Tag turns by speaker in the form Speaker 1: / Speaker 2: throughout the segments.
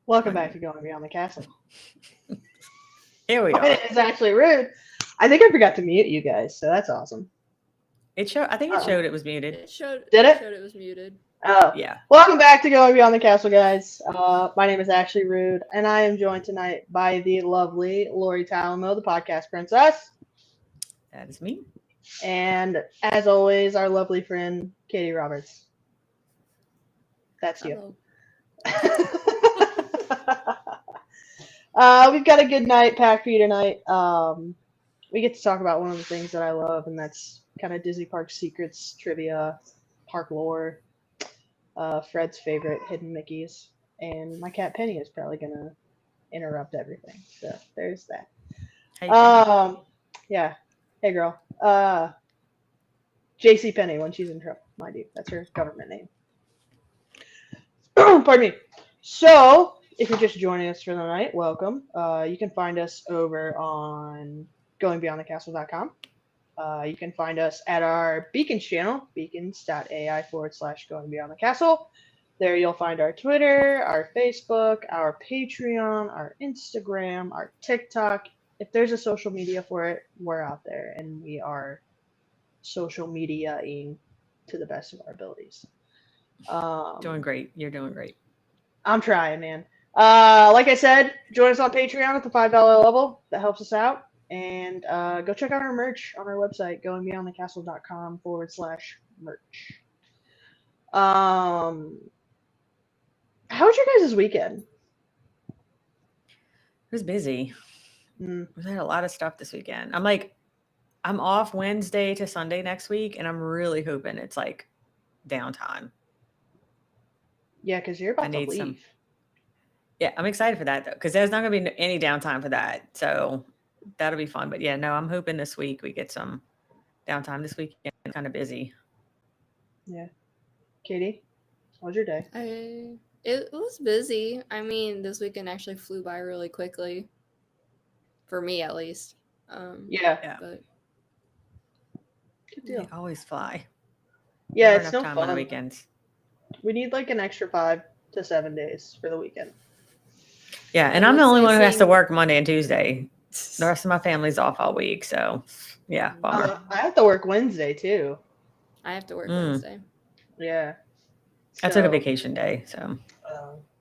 Speaker 1: Welcome back to Going Beyond the Castle.
Speaker 2: Here we
Speaker 1: My
Speaker 2: are.
Speaker 1: name is actually rude. I think I forgot to mute you guys, so that's awesome.
Speaker 2: It showed. I think it showed it was muted.
Speaker 3: It showed.
Speaker 1: Did it?
Speaker 3: Showed it was muted.
Speaker 1: Oh,
Speaker 2: Yeah.
Speaker 1: Welcome back to Going Beyond the Castle, guys. My name is Ashley Rude, and I am joined tonight by the lovely Lori Talamo, the podcast princess.
Speaker 2: That is me.
Speaker 1: And as always, our lovely friend, Katie Roberts. That's you. We've got a good night packed for you tonight. We get to talk about one of the things that I love, and that's kind of Disney Park secrets, trivia, park lore, Fred's favorite hidden Mickeys, and my cat Penny is probably gonna interrupt everything. So there's that.
Speaker 2: Hey,
Speaker 1: Yeah. Hey, girl. JC Penny when she's in trouble, mind you. That's her government name. Pardon me. So, if you're just joining us for the night, welcome. You can find us over on goingbeyondthecastle.com. You can find us at our Beacons channel, beacons.ai/goingbeyondthecastle. There you'll find our Twitter, our Facebook, our Patreon, our Instagram, our TikTok. If there's a social media for it, we're out there, and we are social media-ing to the best of our abilities.
Speaker 2: doing great. You're doing great.
Speaker 1: I'm trying, man. Like I said, join us on Patreon at the $5 level. That helps us out. And go check out our merch on our website, goingbeyondthecastle.com/merch. How was your guys' weekend?
Speaker 2: It was busy.
Speaker 1: Mm.
Speaker 2: We had a lot of stuff this weekend. I'm off Wednesday to Sunday next week, and I'm really hoping it's like downtime.
Speaker 1: Yeah, because you're about to
Speaker 2: need
Speaker 1: leave.
Speaker 2: some. Yeah, I'm excited for that though, because there's not going to be any downtime for that. So that'll be fun. But yeah, no, I'm hoping this week we get some downtime. This weekend kind of busy.
Speaker 1: Yeah. Katie, how was your day?
Speaker 3: It was busy. I mean, this weekend actually flew by really quickly. For me, at least.
Speaker 1: Yeah.
Speaker 3: But
Speaker 1: Good deal.
Speaker 2: They always fly.
Speaker 1: Yeah,
Speaker 2: Never
Speaker 1: it's
Speaker 2: enough
Speaker 1: no
Speaker 2: time
Speaker 1: fun.
Speaker 2: on the weekends.
Speaker 1: We need like an extra 5 to 7 days for the weekend.
Speaker 2: Yeah, and I'm the only one who has to work Monday and Tuesday. The rest of my family's off all week, so yeah, bummer.
Speaker 1: I have to work Wednesday too.
Speaker 3: I have to work Wednesday.
Speaker 1: Yeah.
Speaker 2: I took a vacation day, so.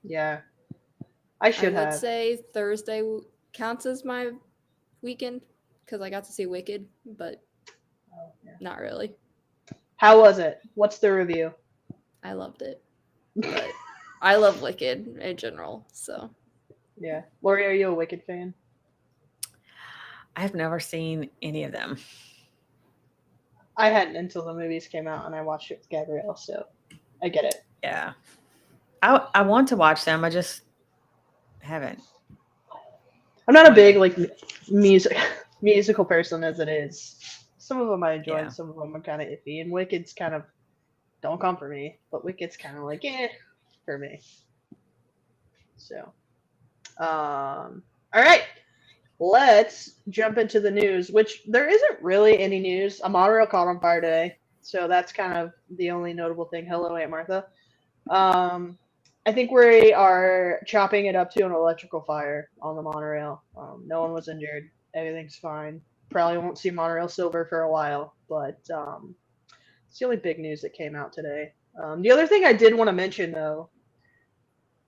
Speaker 1: Yeah. I would
Speaker 3: say Thursday counts as my weekend because I got to see Wicked, but not really.
Speaker 1: How was it? What's the review?
Speaker 3: I loved it. But I love Wicked in general, so.
Speaker 1: Yeah. Lori, are you a Wicked fan?
Speaker 2: I have never seen any of them.
Speaker 1: I hadn't until the movies came out, and I watched it with Gabrielle, so I get it.
Speaker 2: Yeah. I want to watch them. I just haven't.
Speaker 1: I'm not a big musical person as it is. Some of them I enjoy, and some of them are kind of iffy. And Wicked's kind of don't come for me, but Wicked's kind of like for me. So, all right, let's jump into the news. Which there isn't really any news. A monorail caught on fire today, so that's kind of the only notable thing. Hello, Aunt Martha. I think we are chopping it up to an electrical fire on the monorail. No one was injured. Everything's fine. Probably won't see monorail silver for a while, but it's the only big news that came out today. The other thing I did want to mention, though,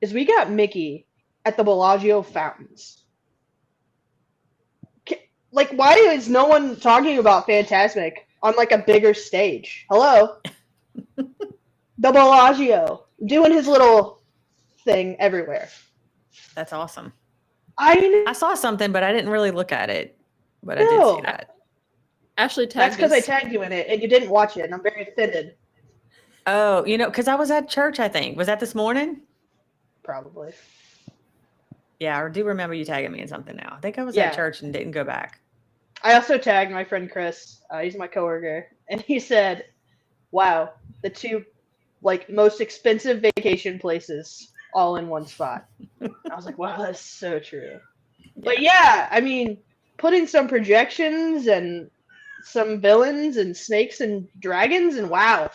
Speaker 1: is we got Mickey at the Bellagio fountains. Like, why is no one talking about Fantasmic on, like, a bigger stage? Hello? The Bellagio. Doing his little thing everywhere.
Speaker 2: That's awesome.
Speaker 1: I
Speaker 2: saw something, but I didn't really look at it. But I did see that.
Speaker 3: Ashley tagged
Speaker 1: That's because I tagged you in it, and you didn't watch it, and I'm very offended.
Speaker 2: Oh, because I was at church, I think. Was that this morning?
Speaker 1: Probably.
Speaker 2: Yeah, I do remember you tagging me in something now. I think I was at church and didn't go back.
Speaker 1: I also tagged my friend Chris. He's my coworker, and he said, "Wow, the two most expensive vacation places all in one spot." I was like, "Wow, that's so true." Yeah. But yeah, I mean, putting some projections and some villains and snakes and dragons, and wow,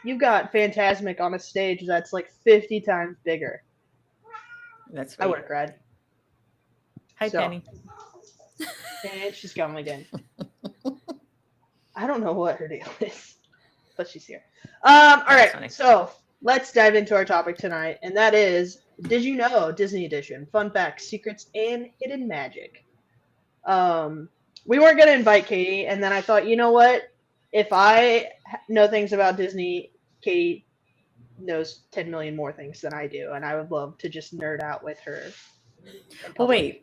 Speaker 1: you've got Fantasmic on a stage that's like 50 times bigger.
Speaker 2: That's
Speaker 1: I
Speaker 2: sweet.
Speaker 1: would have cried.
Speaker 2: Hi,
Speaker 1: So-
Speaker 2: Penny.
Speaker 1: And she's gone again. I don't know what her deal is, but she's here. All right,
Speaker 2: funny.
Speaker 1: so let's dive into our topic tonight, and that is, did you know Disney Edition? Fun facts, secrets, and hidden magic. We weren't gonna invite Katie, and then I thought, you know what? If I know things about Disney, Katie knows 10 million more things than I do, and I would love to just nerd out with her. in
Speaker 2: Well,
Speaker 1: public.
Speaker 2: wait.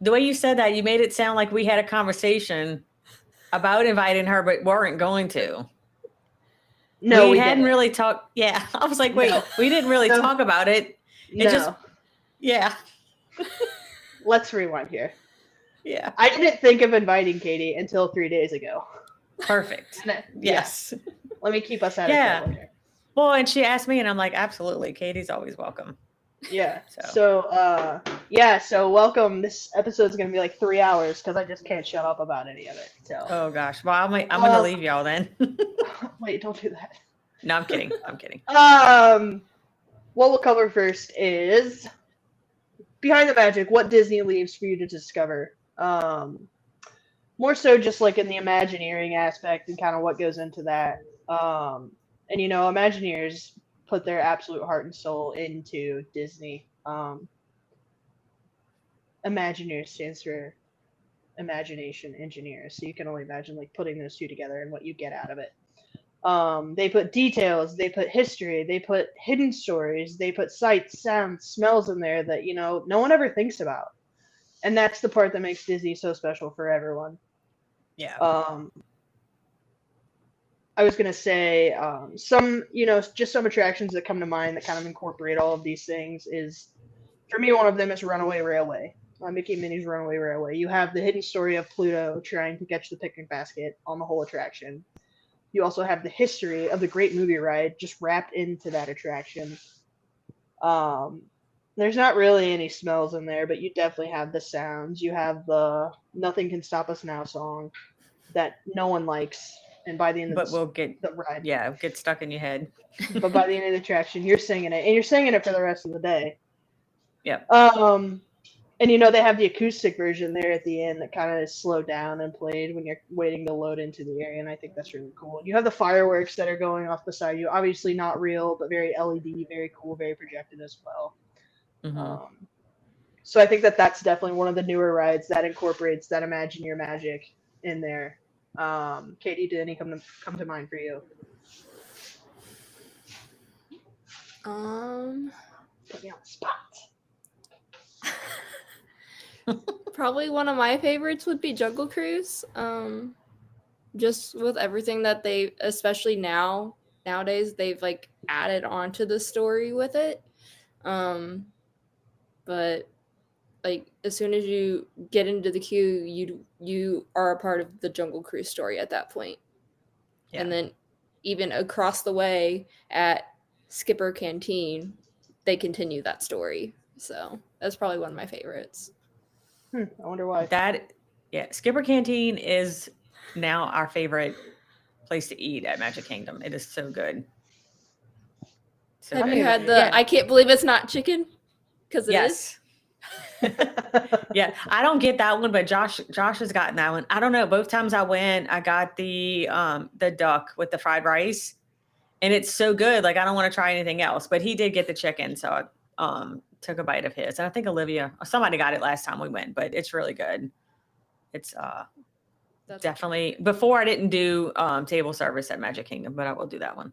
Speaker 2: The way you said that, you made it sound like we had a conversation about inviting her, but weren't going to.
Speaker 1: No, we
Speaker 2: hadn't
Speaker 1: didn't.
Speaker 2: really talked. Yeah, I was like, wait,
Speaker 1: No.
Speaker 2: we didn't really
Speaker 1: No.
Speaker 2: talk about it.
Speaker 1: No.
Speaker 2: just- Yeah,
Speaker 1: Let's rewind here.
Speaker 2: yeah.
Speaker 1: I didn't think of inviting Katie until 3 days ago.
Speaker 2: Perfect.
Speaker 1: Yeah.
Speaker 2: Yes.
Speaker 1: Let me keep us out
Speaker 2: Yeah.
Speaker 1: of trouble here.
Speaker 2: Well, and she asked me, and I'm like, absolutely. Katie's always welcome.
Speaker 1: Yeah.
Speaker 2: So.
Speaker 1: So welcome. This episode's gonna be like 3 hours because I just can't shut up about any of it. So.
Speaker 2: Oh gosh. Well, I'm gonna leave y'all then.
Speaker 1: Wait, don't do that.
Speaker 2: No, I'm kidding. I'm kidding.
Speaker 1: What we'll cover first is behind the magic. What Disney leaves for you to discover. More so just like in the Imagineering aspect and kind of what goes into that. And Imagineers put their absolute heart and soul into Disney. Imagineers stands for imagination engineers, so you can only imagine like putting those two together and what you get out of it. They put details, they put history, they put hidden stories, they put sights, sounds, smells in there that no one ever thinks about, and that's the part that makes Disney so special for everyone.
Speaker 2: Yeah.
Speaker 1: I was gonna say some attractions that come to mind that kind of incorporate all of these things is, for me, one of them is Runaway Railway. Mickey and Minnie's Runaway Railway. You have the hidden story of Pluto trying to catch the picnic basket on the whole attraction. You also have the history of the Great Movie Ride just wrapped into that attraction. There's not really any smells in there, but you definitely have the sounds. You have the Nothing Can Stop Us Now song that no one likes. And by the end of
Speaker 2: We'll get
Speaker 1: the ride,
Speaker 2: get stuck in your head.
Speaker 1: but by the end of the attraction, you're singing it, and you're singing it for the rest of the day.
Speaker 2: Yep.
Speaker 1: And they have the acoustic version there at the end that kind of is slowed down and played when you're waiting to load into the area, and I think that's really cool. You have the fireworks that are going off beside you, obviously not real, but very LED, very cool, very projected as well.
Speaker 2: Mm-hmm.
Speaker 1: So I think that's definitely one of the newer rides that incorporates that Imagine Your Magic in there. Katie, did any come to mind for you? Put me on the spot.
Speaker 3: Probably one of my favorites would be Jungle Cruise. Just with everything that they, especially nowadays, they've like added onto the story with it. But like as soon as you get into the queue, you are a part of the Jungle Cruise story at that point.
Speaker 2: Yeah.
Speaker 3: And then even across the way at Skipper Canteen, they continue that story. So that's probably one of my favorites.
Speaker 1: I wonder why.
Speaker 2: Skipper Canteen is now our favorite place to eat at Magic Kingdom. It is so good. So
Speaker 3: Have
Speaker 2: good.
Speaker 3: you had the I can't believe it's not chicken? Because it is.
Speaker 2: Yeah, I don't get that one, but Josh has gotten that one. I don't know. Both times I went, I got the duck with the fried rice, and it's so good. Like I don't want to try anything else. But he did get the chicken, so I took a bite of his. And I think Olivia or somebody got it last time we went, but it's really good. It's definitely before I didn't do table service at Magic Kingdom, but I will do that one.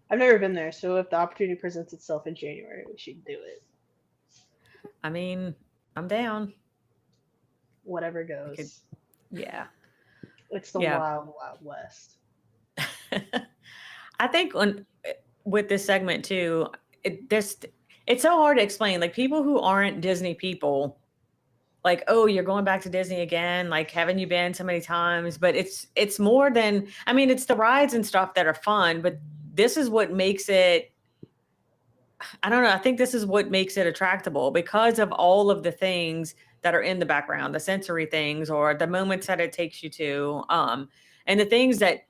Speaker 1: I've never been there, so if the opportunity presents itself in January, we should do it.
Speaker 2: I mean, I'm down.
Speaker 1: Whatever goes.
Speaker 2: Yeah.
Speaker 1: It's the wild, wild west.
Speaker 2: I think with this segment too, it's so hard to explain. Like people who aren't Disney people, like, oh, you're going back to Disney again. Like, haven't you been so many times? But it's more than, I mean, it's the rides and stuff that are fun, but this is what makes it, I don't know. I think this is what makes it attractable because of all of the things that are in the background, the sensory things or the moments that it takes you to, and the things that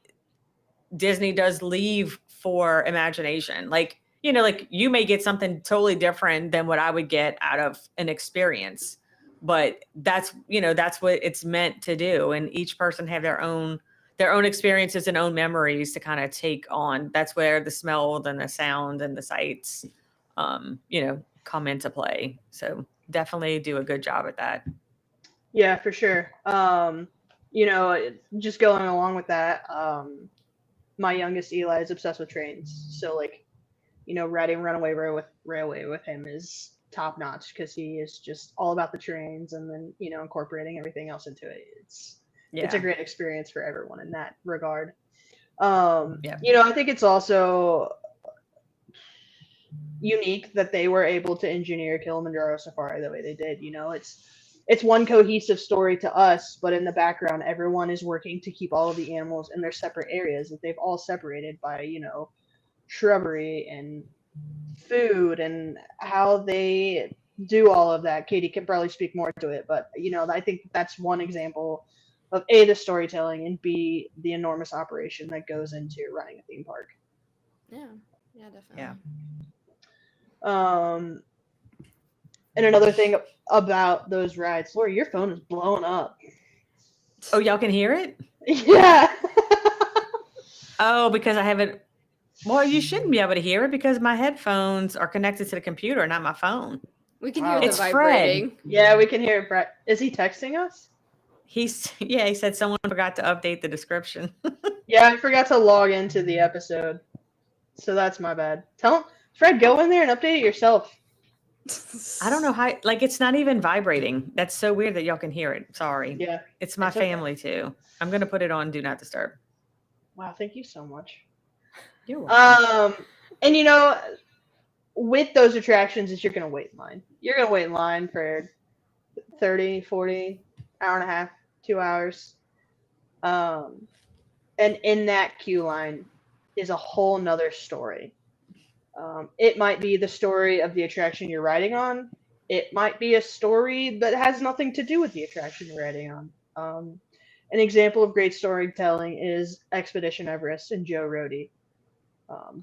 Speaker 2: Disney does leave for imagination. Like like you may get something totally different than what I would get out of an experience, but that's what it's meant to do. And each person have their own experiences and own memories to kind of take on. That's where the smell and the sound and the sights, come into play. So definitely do a good job at that.
Speaker 1: Yeah, for sure. Just going along with that, my youngest Eli is obsessed with trains. So like, riding Runaway Railway with him is top notch because he is just all about the trains and then, incorporating everything else into it. It's a great experience for everyone in that regard. I think it's also unique that they were able to engineer Kilimanjaro Safari the way they did. It's one cohesive story to us, but in the background, everyone is working to keep all of the animals in their separate areas that they've all separated by, shrubbery and food and how they do all of that. Katie can probably speak more to it, but I think that's one example of A, the storytelling, and B, the enormous operation that goes into running a theme park.
Speaker 3: Yeah, definitely.
Speaker 2: Yeah.
Speaker 1: And another thing about those rides, Lori, your phone is blowing up.
Speaker 2: Oh, y'all can hear it?
Speaker 1: Yeah.
Speaker 2: Oh, because I haven't. Well, you shouldn't be able to hear it because my headphones are connected to the computer, not my phone.
Speaker 3: We can hear the
Speaker 2: It's
Speaker 3: vibrating.
Speaker 2: Fred.
Speaker 1: Yeah, we can hear it. Brett, is he texting us?
Speaker 2: He said someone forgot to update the description.
Speaker 1: Yeah, I forgot to log into the episode, so that's my bad. Tell him, Fred, go in there and update it yourself.
Speaker 2: I don't know how. Like, it's not even vibrating. That's so weird that y'all can hear it. Sorry.
Speaker 1: Yeah,
Speaker 2: it's my family too. I'm gonna put it on Do Not Disturb.
Speaker 1: Wow, thank you so much.
Speaker 2: You're welcome.
Speaker 1: And with those attractions, is you're gonna wait in line. You're gonna wait in line for 30, 40, hour and a half, 2 hours. And in that queue line is a whole nother story. It might be the story of the attraction you're riding on. It might be a story that has nothing to do with the attraction you're riding on. An example of great storytelling is Expedition Everest and Joe Rohde.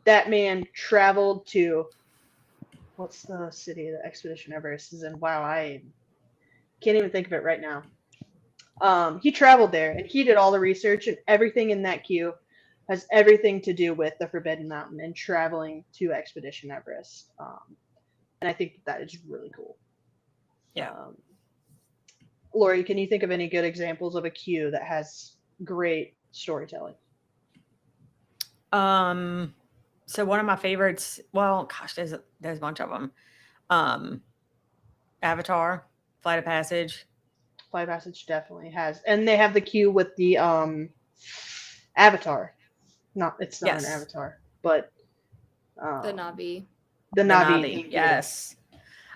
Speaker 1: That man traveled to, what's the city that Expedition Everest is in? Wow, I can't even think of it right now. He traveled there and he did all the research, and everything in that queue has everything to do with the Forbidden Mountain and traveling to Expedition Everest. And I think that is really cool.
Speaker 2: Yeah.
Speaker 1: Lori, can you think of any good examples of a queue that has great storytelling?
Speaker 2: So one of my favorites, well, gosh, there's a bunch of them. Avatar, Flight of Passage.
Speaker 1: Flight of Passage definitely has, and they have the queue with the Avatar. It's not an Avatar, but
Speaker 3: the Na'vi.
Speaker 1: The Na'vi.
Speaker 2: Yes.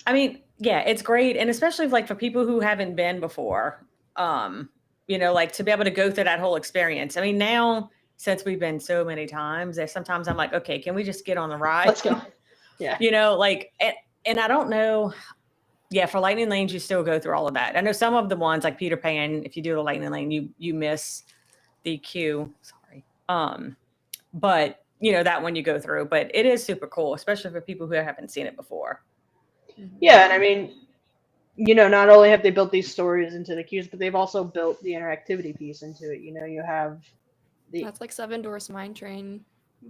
Speaker 2: I mean, yeah, it's great, and especially for people who haven't been before, like to be able to go through that whole experience. I mean, now since we've been so many times, sometimes I'm like, okay, can we just get on the ride?
Speaker 1: Let's go. Yeah.
Speaker 2: And I don't know. Yeah, for Lightning Lanes, you still go through all of that. I know some of the ones like Peter Pan, if you do the Lightning Lane, you miss the queue. Sorry. But that one you go through. But it is super cool, especially for people who haven't seen it before.
Speaker 1: Yeah, and I mean, not only have they built these stories into the queues, but they've also built the interactivity piece into it. You have
Speaker 3: that's like Seven Dwarfs Mine Train.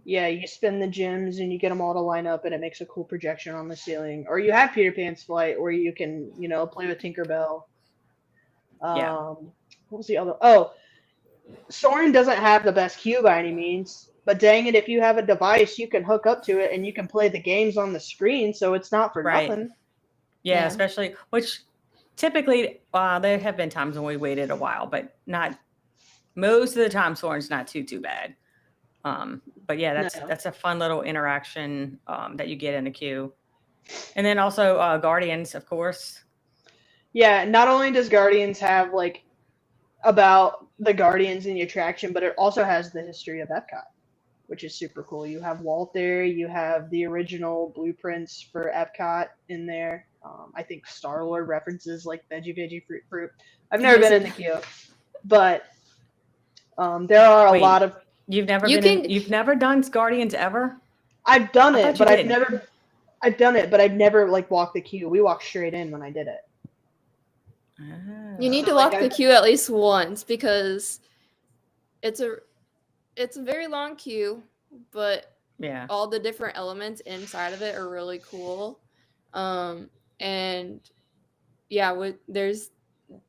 Speaker 1: Yeah, you spin the gyms and you get them all to line up, and it makes a cool projection on the ceiling. Or you have Peter Pan's Flight, where you can, play with Tinkerbell. What was the other? Oh, Soarin' doesn't have the best queue by any means, but dang it, if you have a device, you can hook up to it and you can play the games on the screen, so it's not for nothing.
Speaker 2: Yeah, especially, which typically, there have been times when we waited a while, but not most of the time. Soarin's not too bad. But yeah, that's a fun little interaction that you get in the queue. And then also Guardians, of course.
Speaker 1: Yeah, not only does Guardians have about the Guardians in the attraction, but it also has the history of Epcot, which is super cool. You have Walt there, you have the original blueprints for Epcot in there. I think Star-Lord references veggie fruit. I've never been in the queue, but there are a lot of.
Speaker 2: You've never you've never done Guardians ever?
Speaker 1: I've done
Speaker 2: I
Speaker 1: it,
Speaker 2: thought you
Speaker 1: but
Speaker 2: did.
Speaker 1: I've done it, but I've never like walked the queue. We walked straight in when I did it.
Speaker 3: You need
Speaker 1: So,
Speaker 3: to
Speaker 1: like,
Speaker 3: walk the queue at least once because it's a very long queue, but
Speaker 2: Yeah.
Speaker 3: all the different elements inside of it are really cool. And yeah,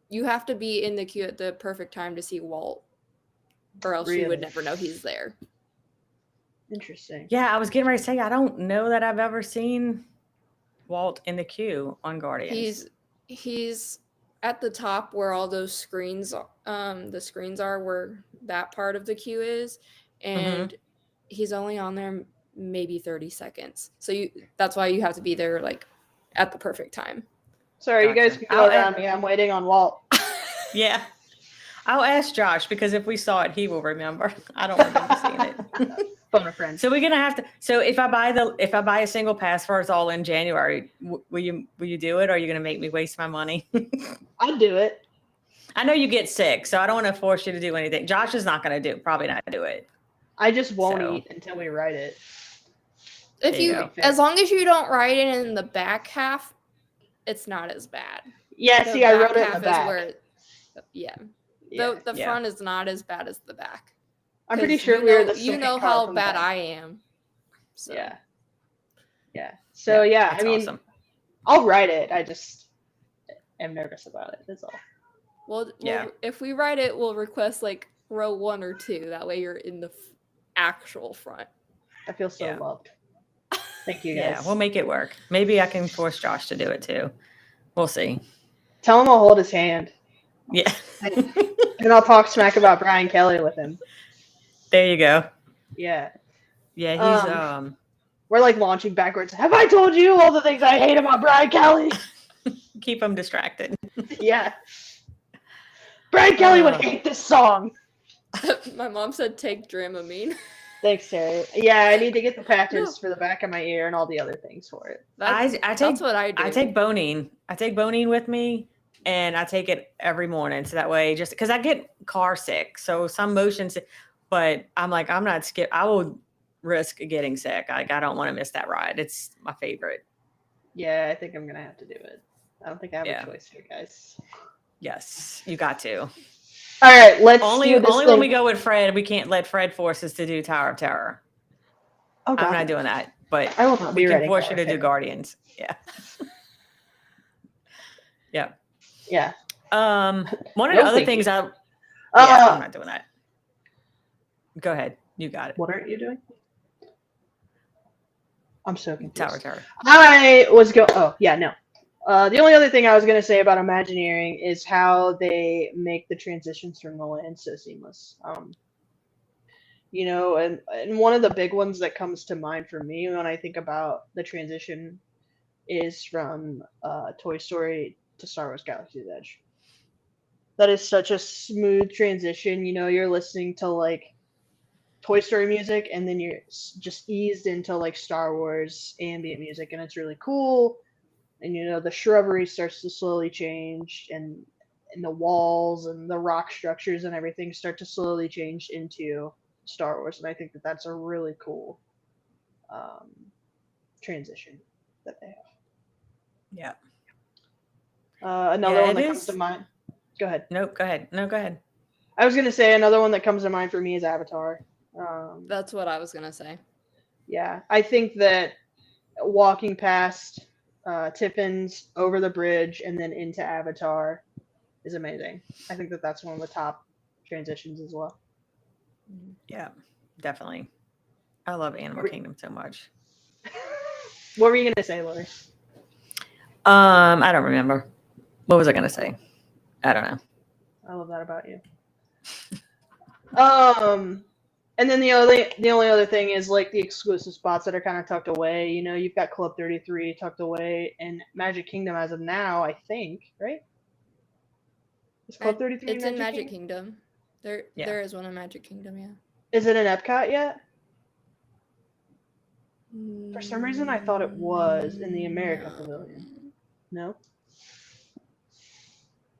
Speaker 3: you have to be in the queue at the perfect time to see Walt, or else you would
Speaker 1: Really
Speaker 3: never know he's there.
Speaker 1: interesting.
Speaker 2: Yeah, I was getting ready to say I don't know that I've ever seen Walt in the queue on Guardians.
Speaker 3: He's at the top where all those screens the screens are, where that part of the queue is, and he's only on there maybe 30 seconds. So that's why you have to be there like at the perfect time.
Speaker 1: Sorry, you guys
Speaker 2: Gotcha.
Speaker 1: can go around me. I'm waiting on Walt.
Speaker 2: Yeah. I'll ask Josh because if we saw it, he will remember. I don't remember seeing it.
Speaker 1: Phone a friend.
Speaker 2: So we're gonna have to. So if I buy a single pass for us all in January, will you do it, or are you gonna make me waste my money?
Speaker 1: I'd do it.
Speaker 2: I know you get sick, so I don't want to force you to do anything. Josh is not gonna probably not do it.
Speaker 1: I just won't
Speaker 2: So.
Speaker 1: eat until we write it.
Speaker 3: As long as you don't write it in the back half, it's not as bad.
Speaker 1: Yeah, see, I wrote it in the back.
Speaker 3: The front is not as bad as the back.
Speaker 1: I'm pretty sure we're the
Speaker 3: You know how bad I am. So.
Speaker 1: Yeah. So I mean,
Speaker 2: awesome.
Speaker 1: I'll write it. I just am nervous about it. That's all.
Speaker 3: Well, if we write it, we'll request like row 1 or 2. That way you're in the actual front.
Speaker 1: I feel so loved. Thank you guys.
Speaker 2: Yeah, we'll make it work. Maybe I can force Josh to do it too. We'll see.
Speaker 1: Tell him I'll hold his hand.
Speaker 2: Yeah.
Speaker 1: And I'll talk smack about Brian Kelly with him.
Speaker 2: There you go.
Speaker 1: Yeah.
Speaker 2: Yeah, he's
Speaker 1: we're like launching backwards. Have I told you all the things I hate about Brian Kelly?
Speaker 2: Keep him distracted.
Speaker 1: Yeah. Brian Kelly would hate this song.
Speaker 3: My mom said take Dramamine.
Speaker 1: Thanks, Terry. Yeah, I need to get the patches for the back of my ear and all the other things for it.
Speaker 3: That's what I do.
Speaker 2: I take Bonine. I take Bonine with me, and I take it every morning. So that way, just because I get car sick, so some motion sick, but I'm like, I'm not skip. I will risk getting sick. Like, I don't want to miss that ride. It's my favorite.
Speaker 1: Yeah, I think I'm gonna have to do it. I don't think I have a choice here, guys.
Speaker 2: Yes, you got to.
Speaker 1: All right, let's
Speaker 2: only when we go with Fred. We can't let Fred force us to do Tower of Terror.
Speaker 1: Oh,
Speaker 2: I'm not doing that, but
Speaker 1: I will not be
Speaker 2: we can
Speaker 1: ready
Speaker 2: force you to do Guardians. Yeah.
Speaker 1: Yeah.
Speaker 2: One of the other things I'm not doing that. Go ahead. You got it.
Speaker 1: What aren't you doing? I'm so confused.
Speaker 2: Tower of Terror.
Speaker 1: I was the only other thing I was going to say about Imagineering is how they make the transitions from the land so seamless. And one of the big ones that comes to mind for me when I think about the transition is from Toy Story to Star Wars Galaxy's Edge. That is such a smooth transition. You're listening to like Toy Story music, and then you're just eased into like Star Wars ambient music, and it's really cool. And the shrubbery starts to slowly change, and the walls and the rock structures and everything start to slowly change into Star Wars, and I think that that's a really cool transition that they have.
Speaker 2: Yeah.
Speaker 1: Another one that comes to mind. Go ahead.
Speaker 2: Nope. Go ahead. No, go ahead.
Speaker 1: I was gonna say another one that comes to mind for me is Avatar.
Speaker 3: That's what I was gonna say.
Speaker 1: Yeah, I think that walking past Tiffin's over the bridge and then into Avatar is amazing. I think that that's one of the top transitions as well.
Speaker 2: Yeah, definitely. I love Animal Kingdom so much.
Speaker 1: What were you gonna say, Lori?
Speaker 2: I don't remember. What was I gonna say? I don't know.
Speaker 1: I love that about you. And then the only other thing is like the exclusive spots that are kind of tucked away. You've got Club 33 tucked away, and Magic Kingdom as of now, I think, right? Is Club 33
Speaker 3: it's in Magic Kingdom? There is one in Magic Kingdom, yeah.
Speaker 1: Is it in Epcot yet? For some reason, I thought it was in the America Pavilion. No?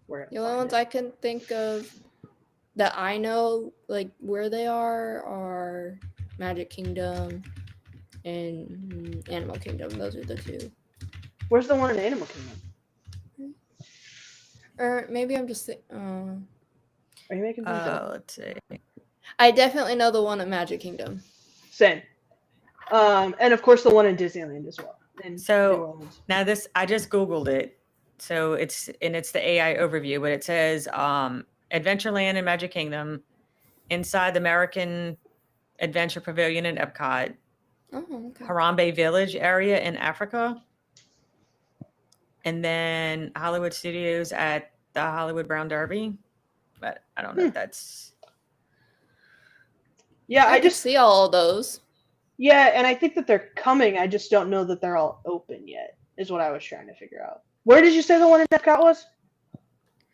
Speaker 3: The only ones I can think of that I know, like, where they are Magic Kingdom, and Animal Kingdom. Those are the two.
Speaker 1: Where's the one in Animal Kingdom?
Speaker 3: Or maybe I'm just.
Speaker 1: Are you making things up?
Speaker 2: Let's see.
Speaker 3: I definitely know the one at Magic Kingdom.
Speaker 1: Same. And of course the one in Disneyland as well.
Speaker 2: So now this, I just Googled it. So it's the AI overview, but it says Adventureland and Magic Kingdom, inside the American Adventure Pavilion in Epcot,
Speaker 3: Okay.
Speaker 2: Harambe Village area in Africa, and then Hollywood Studios at the Hollywood Brown Derby. But I don't know if that's.
Speaker 1: Yeah,
Speaker 3: I just see all of those.
Speaker 1: Yeah, and I think that they're coming. I just don't know that they're all open yet, is what I was trying to figure out. Where did you say the one in Epcot was?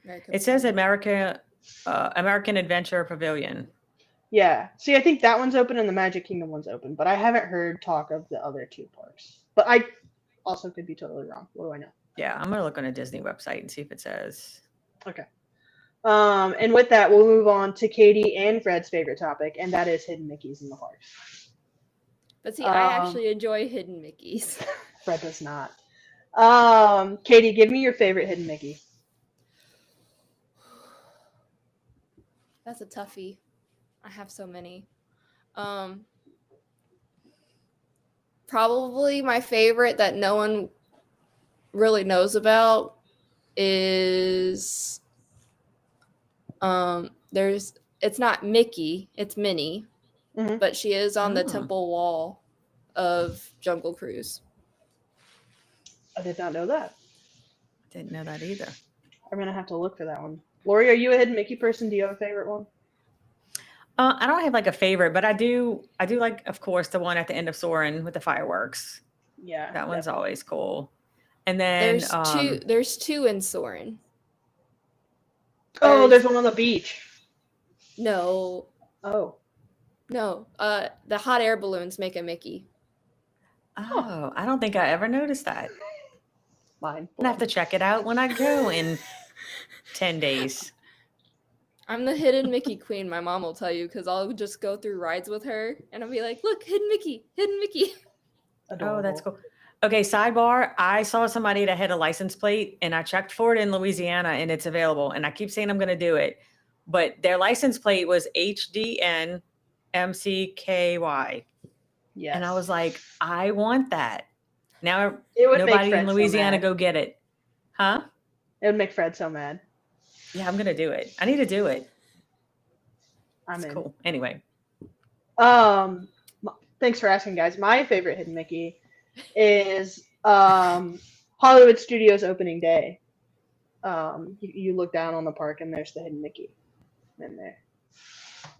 Speaker 2: It says American Adventure Pavilion.
Speaker 1: Yeah. See, I think that one's open and the Magic Kingdom one's open, but I haven't heard talk of the other two parks. But I also could be totally wrong. What do I know?
Speaker 2: Yeah, I'm gonna look on a Disney website and see if it says.
Speaker 1: Okay. And with that, we'll move on to Katie and Fred's favorite topic, and that is hidden Mickeys in the parks.
Speaker 3: But see, I actually enjoy hidden Mickeys.
Speaker 1: Fred does not. Katie, give me your favorite hidden Mickey.
Speaker 3: That's a toughie. I have so many. Probably my favorite that no one really knows about is it's not Mickey, it's Minnie, but she is on the temple wall of Jungle Cruise.
Speaker 1: I did not know that.
Speaker 2: Didn't know that either.
Speaker 1: I'm gonna have to look for that one. Lori, are you a hidden Mickey person? Do you have a favorite one?
Speaker 2: I don't have like a favorite, but I do like, of course, the one at the end of Soarin' with the fireworks.
Speaker 1: Yeah,
Speaker 2: that one's always cool. And then
Speaker 3: there's two in Soarin'.
Speaker 1: Oh, there's one on the beach.
Speaker 3: No.
Speaker 1: Oh.
Speaker 3: No. The hot air balloons make a Mickey.
Speaker 2: Oh, I don't think I ever noticed that.
Speaker 1: Mine.
Speaker 2: I have to check it out when I go in 10 days.
Speaker 3: I'm the hidden Mickey queen, my mom will tell you, because I'll just go through rides with her and I'll be like, look, hidden Mickey, hidden Mickey.
Speaker 1: Adorable.
Speaker 2: Oh, that's cool. Okay, sidebar. I saw somebody that had a license plate and I checked for it in Louisiana and it's available. And I keep saying I'm going to do it. But their license plate was HDN MCKY.
Speaker 1: Yes.
Speaker 2: And I was like, I want that. Now
Speaker 1: it would
Speaker 2: nobody
Speaker 1: make
Speaker 2: in Louisiana go get it. Huh?
Speaker 1: It would make Fred so mad.
Speaker 2: Yeah, I'm going to do it. I need to do it.
Speaker 1: I'm in.
Speaker 2: Cool. Anyway.
Speaker 1: Thanks for asking, guys. My favorite hidden Mickey is Hollywood Studios opening day. You look down on the park and there's the hidden Mickey in there.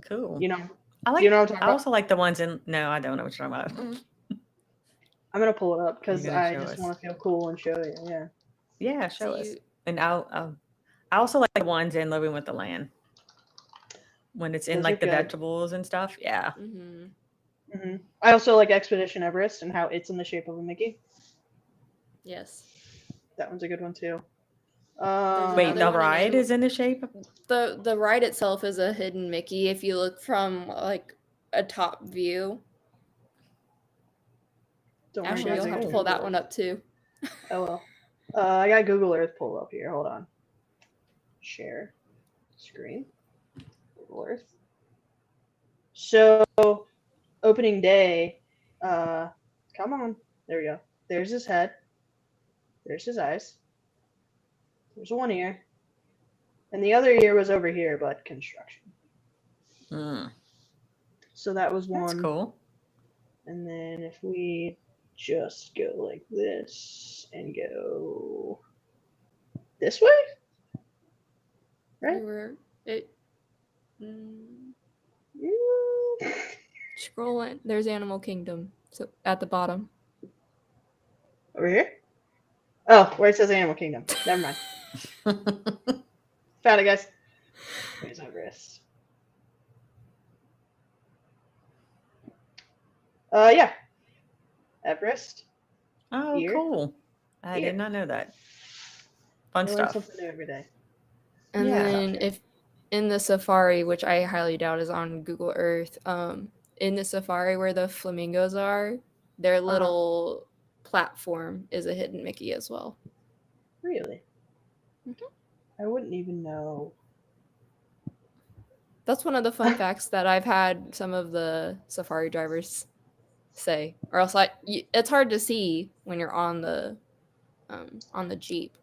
Speaker 2: Cool.
Speaker 1: You know,
Speaker 2: I like.
Speaker 1: You know what I'm talking
Speaker 2: I
Speaker 1: about?
Speaker 2: also like the ones in. No, I don't know what you're talking about.
Speaker 1: I'm gonna pull it up because I
Speaker 2: show
Speaker 1: just
Speaker 2: us.
Speaker 1: want to feel cool and show you. Yeah.
Speaker 2: Yeah, show us. And I also like the ones in Living with the Land when it's in
Speaker 1: Those
Speaker 2: like
Speaker 1: are
Speaker 2: the
Speaker 1: good.
Speaker 2: vegetables and stuff. Yeah.
Speaker 1: I also like Expedition Everest and how it's in the shape of a Mickey.
Speaker 3: Yes.
Speaker 1: That one's a good one too.
Speaker 2: Wait, the ride is in the shape?
Speaker 3: The ride itself is a hidden Mickey if you look from like a top view. Actually, you'll have to pull that one up too.
Speaker 1: Oh well. I got Google Earth pulled up here. Hold on. Share screen. Google Earth. So opening day. Come on. There we go. There's his head. There's his eyes. There's one ear. And the other ear was over here, but construction. So that was one.
Speaker 2: That's cool.
Speaker 1: And then if we just go like this and go this way, right?
Speaker 3: Scrolling. There's Animal Kingdom. So at the bottom.
Speaker 1: Over here? Oh, where it says Animal Kingdom. Never mind. Found it, guys. Where's Everest? Yeah. Everest.
Speaker 2: Oh,
Speaker 1: Here.
Speaker 2: cool. I did not know that. Fun
Speaker 1: I learn
Speaker 2: stuff.
Speaker 1: something new every day.
Speaker 3: And then if in the safari, which I highly doubt is on Google Earth, in the safari where the flamingos are, their little platform is a hidden Mickey as well.
Speaker 1: Really? I wouldn't even know.
Speaker 3: That's one of the fun facts that I've had some of the safari drivers say, or else it's hard to see when you're on the Jeep.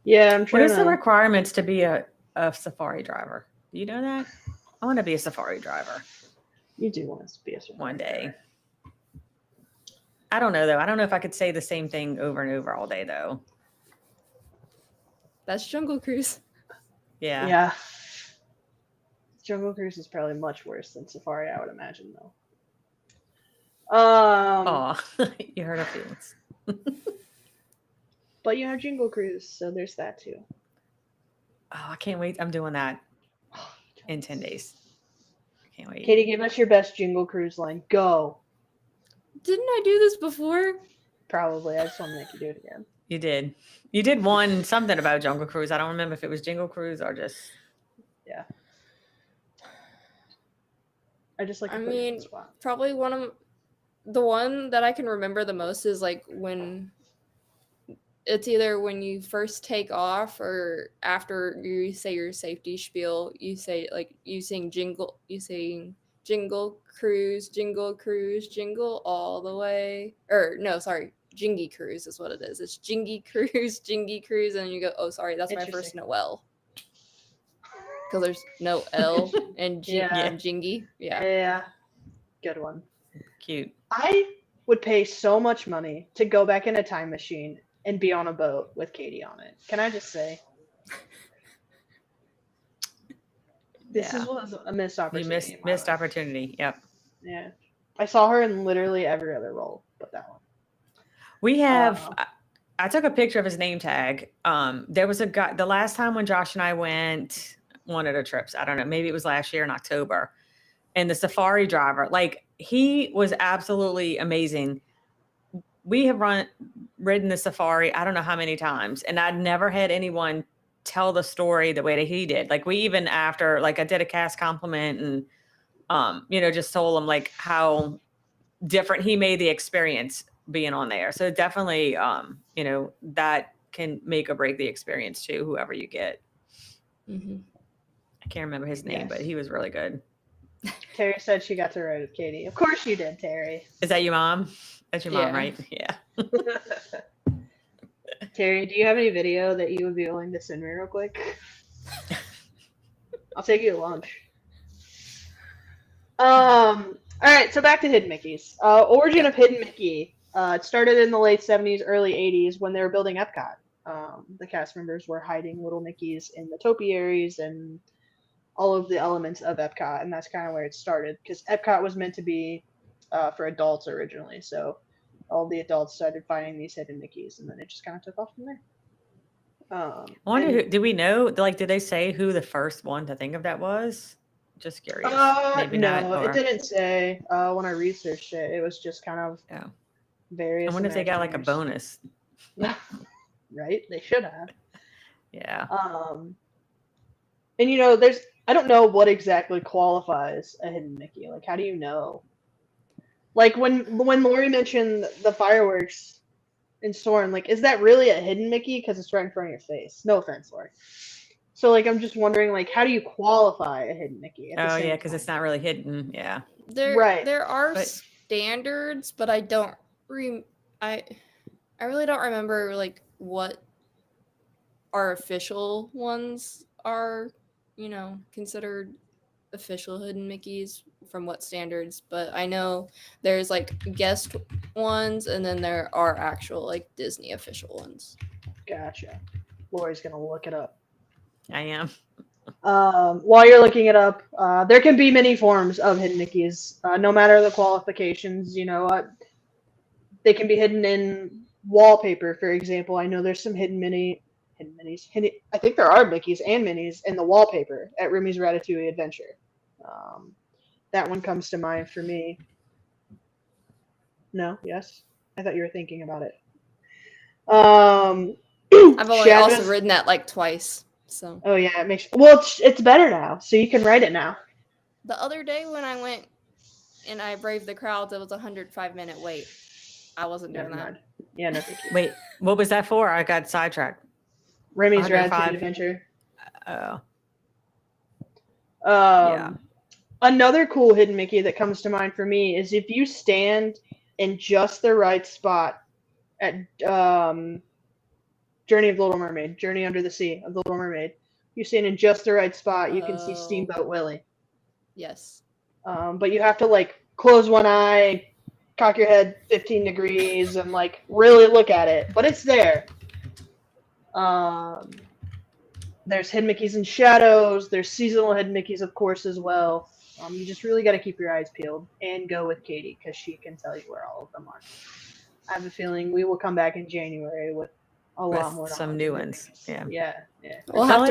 Speaker 1: Yeah, I'm
Speaker 2: What
Speaker 1: trying
Speaker 2: is the
Speaker 1: to.
Speaker 2: requirements to be a safari driver? Do you know that? I want to be a safari driver
Speaker 1: You do want us to be a
Speaker 2: one day.
Speaker 1: driver.
Speaker 2: I don't know though. I don't know if I could say the same thing over and over all day though.
Speaker 3: That's Jungle Cruise.
Speaker 2: Yeah.
Speaker 1: Yeah. Jungle Cruise is probably much worse than Safari, I would imagine, though.
Speaker 2: Oh, you hurt our feelings.
Speaker 1: But you have Jingle Cruise, so there's that too.
Speaker 2: Oh, I can't wait. I'm doing that in 10 days. I can't wait.
Speaker 1: Katie, give us your best Jingle Cruise line. Go.
Speaker 3: Didn't I do this before?
Speaker 1: Probably. I just want to make you do it again.
Speaker 2: You did. You did something about Jungle Cruise. I don't remember if it was Jingle Cruise or just.
Speaker 1: Yeah. I just like.
Speaker 3: I mean, probably the one that I can remember the most is like when it's either when you first take off or after you say your safety spiel. You say you sing jingle cruise, jingle all the way. Or no, sorry. Jingy Cruise is what it is. It's Jingy Cruise, and you go, oh, sorry, that's my first Noel. Because there's no L and Jingy.
Speaker 1: Yeah. Good one.
Speaker 2: Cute.
Speaker 1: I would pay so much money to go back in a time machine and be on a boat with Katie on it. Can I just say? This was a missed opportunity.
Speaker 2: You missed opportunity. Yep.
Speaker 1: Yeah. I saw her in literally every other role but that one.
Speaker 2: We have, I took a picture of his name tag. There was a guy, the last time when Josh and I went one of the trips, I don't know, maybe it was last year in October, and the safari driver, he was absolutely amazing. We have ridden the safari, I don't know how many times, and I'd never had anyone tell the story the way that he did. We even after, I did a cast compliment and, just told him how different he made the experience being on there. So definitely, that can make or break the experience too, whoever you get.
Speaker 3: Mm-hmm.
Speaker 2: I can't remember his name, but he was really good.
Speaker 1: Terry said she got to ride with Katie. Of course you did, Terry.
Speaker 2: Is that your mom? That's your mom, right? Yeah.
Speaker 1: Terry, do you have any video that you would be willing to send me real quick? I'll take you to lunch. All right, so back to Hidden Mickeys. Origin of Hidden Mickey. It started in the late 70s, early 80s when they were building Epcot. The cast members were hiding little Mickeys in the topiaries and all of the elements of Epcot, and that's kind of where it started, because Epcot was meant to be for adults originally, so all the adults started finding these hidden Mickeys, and then it just kind of took off from there.
Speaker 2: I wonder, do we know, did they say who the first one to think of that was? Just curious.
Speaker 1: Maybe no, it didn't say. When I researched it, it was just kind of various.
Speaker 2: I wonder if they got a bonus.
Speaker 1: Right? They should have.
Speaker 2: Yeah.
Speaker 1: And I don't know what exactly qualifies a hidden Mickey. How do you know? When Lori mentioned the fireworks in Soarin', is that really a hidden Mickey? Because it's right in front of your face. No offense, Lori. So, I'm just wondering, how do you qualify a hidden Mickey?
Speaker 2: Oh, yeah, because it's not really hidden. Yeah.
Speaker 3: There are standards, but I don't I really don't remember, what our official ones are, considered official hidden Mickeys from what standards. But I know there's, guest ones, and then there are actual, Disney official ones.
Speaker 1: Gotcha. Lori's going to look it up.
Speaker 2: I am.
Speaker 1: While you're looking it up, there can be many forms of hidden Mickeys, no matter the qualifications. They can be hidden in wallpaper, for example. I know there's some hidden minis. I think there are Mickeys and Minis in the wallpaper at Rumi's Ratatouille Adventure. That one comes to mind for me. No? Yes? I thought you were thinking about it.
Speaker 3: I've only also ridden that twice. So.
Speaker 1: Oh yeah, it's better now, so you can write it now.
Speaker 3: The other day when I went and I braved the crowds, it was a 105-minute wait. I wasn't doing
Speaker 1: Never
Speaker 3: that.
Speaker 1: mind. Yeah, no, thank you.
Speaker 2: Wait, what was that for? I got sidetracked.
Speaker 1: Remy's Rad
Speaker 2: 105.
Speaker 1: City Adventure.
Speaker 2: Oh,
Speaker 1: Another cool hidden Mickey that comes to mind for me is if you stand in just the right spot at Journey of the Little Mermaid, Journey Under the Sea of the Little Mermaid. You stand in just the right spot, you can see Steamboat Willie.
Speaker 3: Yes.
Speaker 1: But you have to like close one eye, cock your head 15 degrees, and like really look at it. But it's there. There's hidden Mickeys in shadows. There's seasonal hidden Mickeys, of course, as well. You just really got to keep your eyes peeled and go with Katie because she can tell you where all of them are. I have a feeling we will come back in January with a lot more.
Speaker 2: Some new ones. Yeah.
Speaker 3: We'll have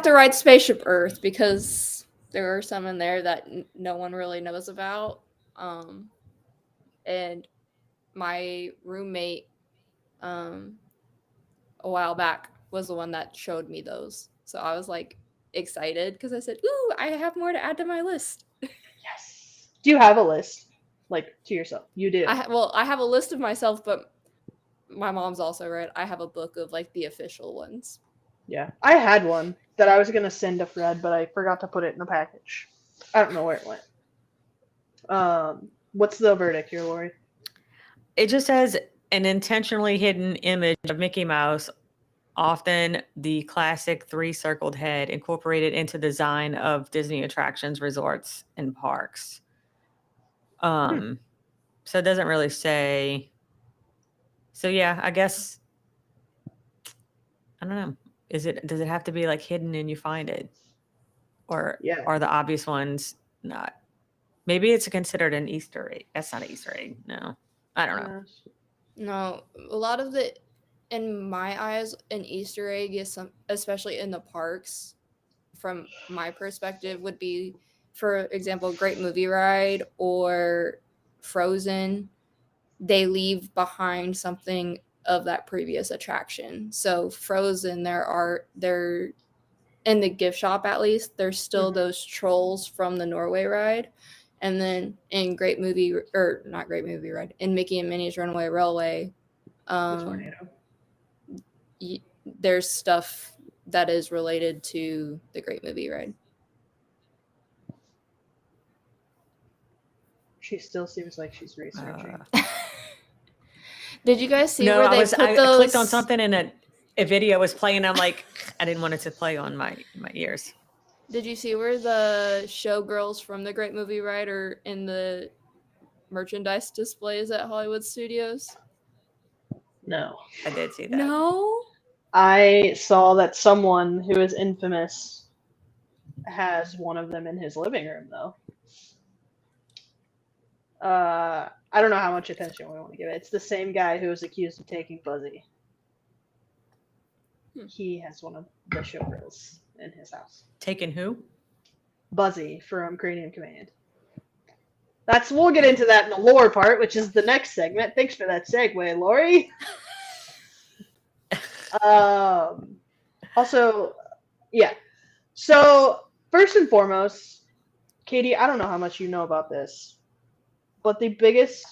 Speaker 3: to ride Spaceship Earth because there are some in there that no one really knows about. And my roommate, a while back, was the one that showed me those. So I was like excited because I said, "Ooh, I have more to add to my list."
Speaker 1: Yes. Do you have a list, like to yourself? You do.
Speaker 3: I have a list of myself, but my mom's also right. I have a book of like the official ones.
Speaker 1: Yeah, I had one that I was gonna send to Fred, but I forgot to put it in the package. I don't know where it went. What's the verdict here, Lori?
Speaker 2: It just says an intentionally hidden image of Mickey Mouse, often the classic 3-circled head, incorporated into the design of Disney attractions, resorts, and parks. So it doesn't really say. So yeah, I guess I don't know. Does it have to be like hidden and you find it, or are the obvious ones not? Maybe it's considered an Easter egg. That's not an Easter egg. No, I don't know.
Speaker 3: No, a lot of the, in my eyes, an Easter egg is especially in the parks. From my perspective, would be, for example, Great Movie Ride or Frozen. They leave behind something of that previous attraction. So Frozen, they're in the gift shop, at least there's still those trolls from the Norway ride. And then in not Great Movie Ride, in Mickey and Minnie's Runaway Railway, there's stuff that is related to the Great Movie Ride.
Speaker 1: She still seems like she's researching.
Speaker 3: Did you guys see
Speaker 2: where I clicked on something and a video was playing. I'm like, I didn't want it to play on my ears.
Speaker 3: Did you see where the showgirls from the Great Movie Ride are in the merchandise displays at Hollywood Studios?
Speaker 1: No.
Speaker 2: I did see that.
Speaker 3: No?
Speaker 1: I saw that someone who is infamous has one of them in his living room, though. I don't know how much attention we want to give it. It's the same guy who was accused of taking Buzzy. He has one of the showgirls in his house.
Speaker 2: Taking who?
Speaker 1: Buzzy from Cranium Command. We'll get into that in the lore part, which is the next segment. Thanks for that segue, Lori. Also, yeah. So, first and foremost, Katie, I don't know how much you know about this, but the biggest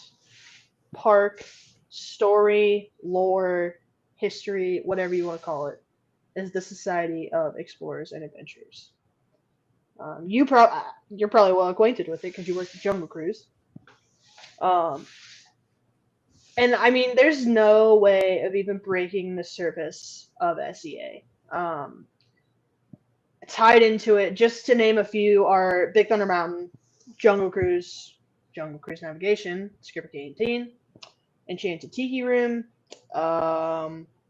Speaker 1: park story, lore, history, whatever you want to call it, is the Society of Explorers and Adventurers. You're probably well acquainted with it because you worked at Jungle Cruise. And I mean, there's no way of even breaking the surface of SEA. Tied into it, just to name a few, are Big Thunder Mountain, Jungle Cruise Navigation, Skipper Canteen, Enchanted Tiki Room,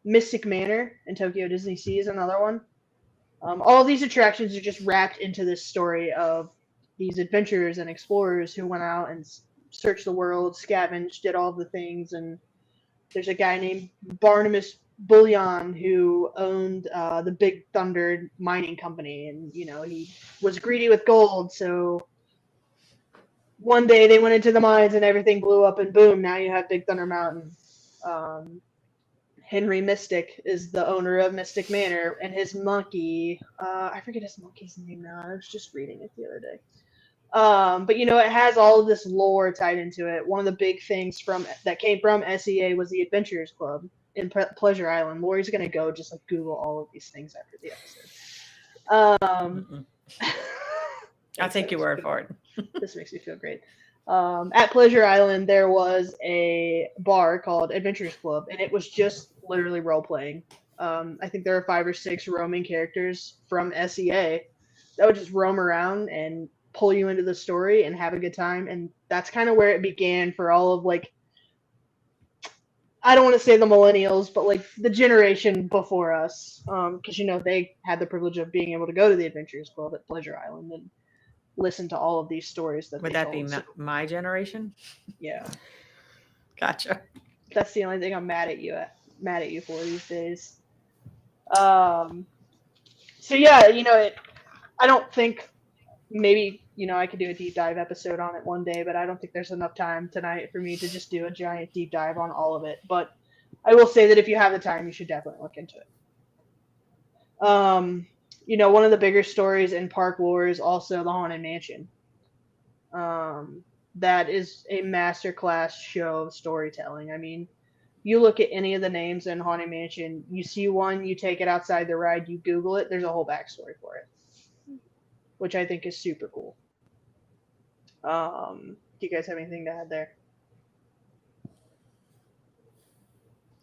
Speaker 1: Mystic Manor in Tokyo Disney Sea is another one. All these attractions are just wrapped into this story of these adventurers and explorers who went out and searched the world, scavenged, did all the things, and there's a guy named Barnabas Bullion who owned the Big Thunder mining company, and he was greedy with gold, so one day they went into the mines and everything blew up, and boom, now you have Big Thunder Mountain. Henry Mystic is the owner of Mystic Manor, and his monkey, I forget his monkey's name now, I was just reading it the other day. But it has all of this lore tied into it. One of the big things that came from SEA was the Adventurers Club in Pleasure Island. Lori's gonna go just like Google all of these things after the episode.
Speaker 2: I'll take your word for it.
Speaker 1: This makes me feel great. At Pleasure Island, there was a bar called Adventurers Club, and it was just literally role playing. I think there are 5 or 6 roaming characters from SEA that would just roam around and pull you into the story and have a good time. And that's kind of where it began for all of like, I don't want to say the millennials, but like the generation before us, because they had the privilege of being able to go to the Adventurers Club at Pleasure Island and listen to all of these stories that
Speaker 2: would
Speaker 1: they
Speaker 2: that
Speaker 1: told.
Speaker 2: be my generation?
Speaker 1: Yeah,
Speaker 2: gotcha.
Speaker 1: That's the only thing I'm mad at you for these days. So yeah, I don't think maybe I could do a deep dive episode on it one day, but I don't think there's enough time tonight for me to just do a giant deep dive on all of it. But I will say that if you have the time, you should definitely look into it. One of the bigger stories in park lore is also the Haunted Mansion. That is a masterclass show of storytelling. I mean, you look at any of the names in Haunted Mansion, you see one, you take it outside the ride, you Google it, there's a whole backstory for it, which I think is super cool. Do you guys have anything to add there?